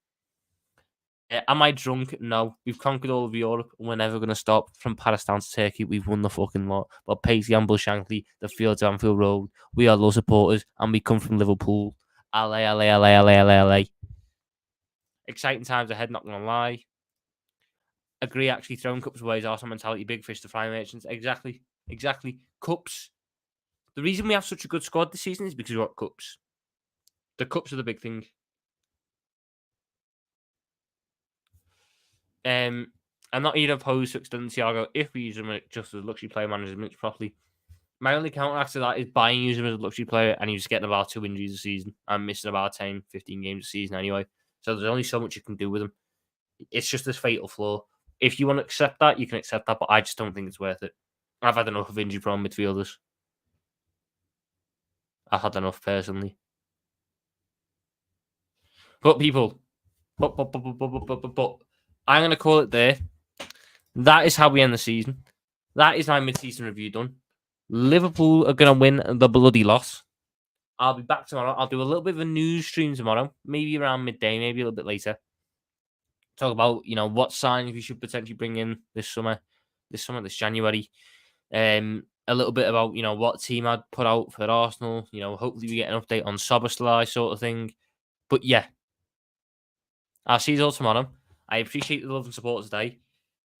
Am I drunk? No. We've conquered all of Europe. We're never going to stop. From Paris down to Turkey, we've won the fucking lot. But Paisley and Shankly, the fields of Anfield Road, we are low supporters, and we come from Liverpool. LA, LA, LA, LA, LA, LA. Exciting times ahead, not going to lie. Agree, actually, throwing cups away is awesome mentality. Big fish to fry merchants. Exactly. Cups. The reason we have such a good squad this season is because we've got cups. The cups are the big thing. I'm not even opposed to extending Thiago if we use him just as a luxury player management properly. My only counter to that is buying using him as a luxury player and he's getting about 2 injuries a season and missing about 10, 15 games a season anyway. So there's only so much you can do with him. It's just this fatal flaw. If you want to accept that, you can accept that, but I just don't think it's worth it. I've had enough of injury-prone midfielders. I've had enough personally. But people, but I'm going to call it there. That is how we end the season. That is my mid-season review done. Liverpool are going to win the bloody lot. I'll be back tomorrow. I'll do a little bit of a news stream tomorrow, maybe around midday, maybe a little bit later. Talk about, what signs we should potentially bring in this January. A little bit about, what team I'd put out for Arsenal. Hopefully we get an update on Soboslai sort of thing. But yeah, I'll see you all tomorrow. I appreciate the love and support today.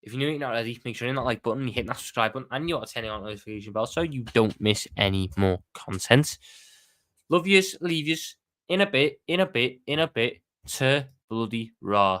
If you're not already, make sure you hit that like button, you hit that subscribe button, and you're turning on the notification bell so you don't miss any more content. Love yous, leave yous, in a bit, to bloody raw.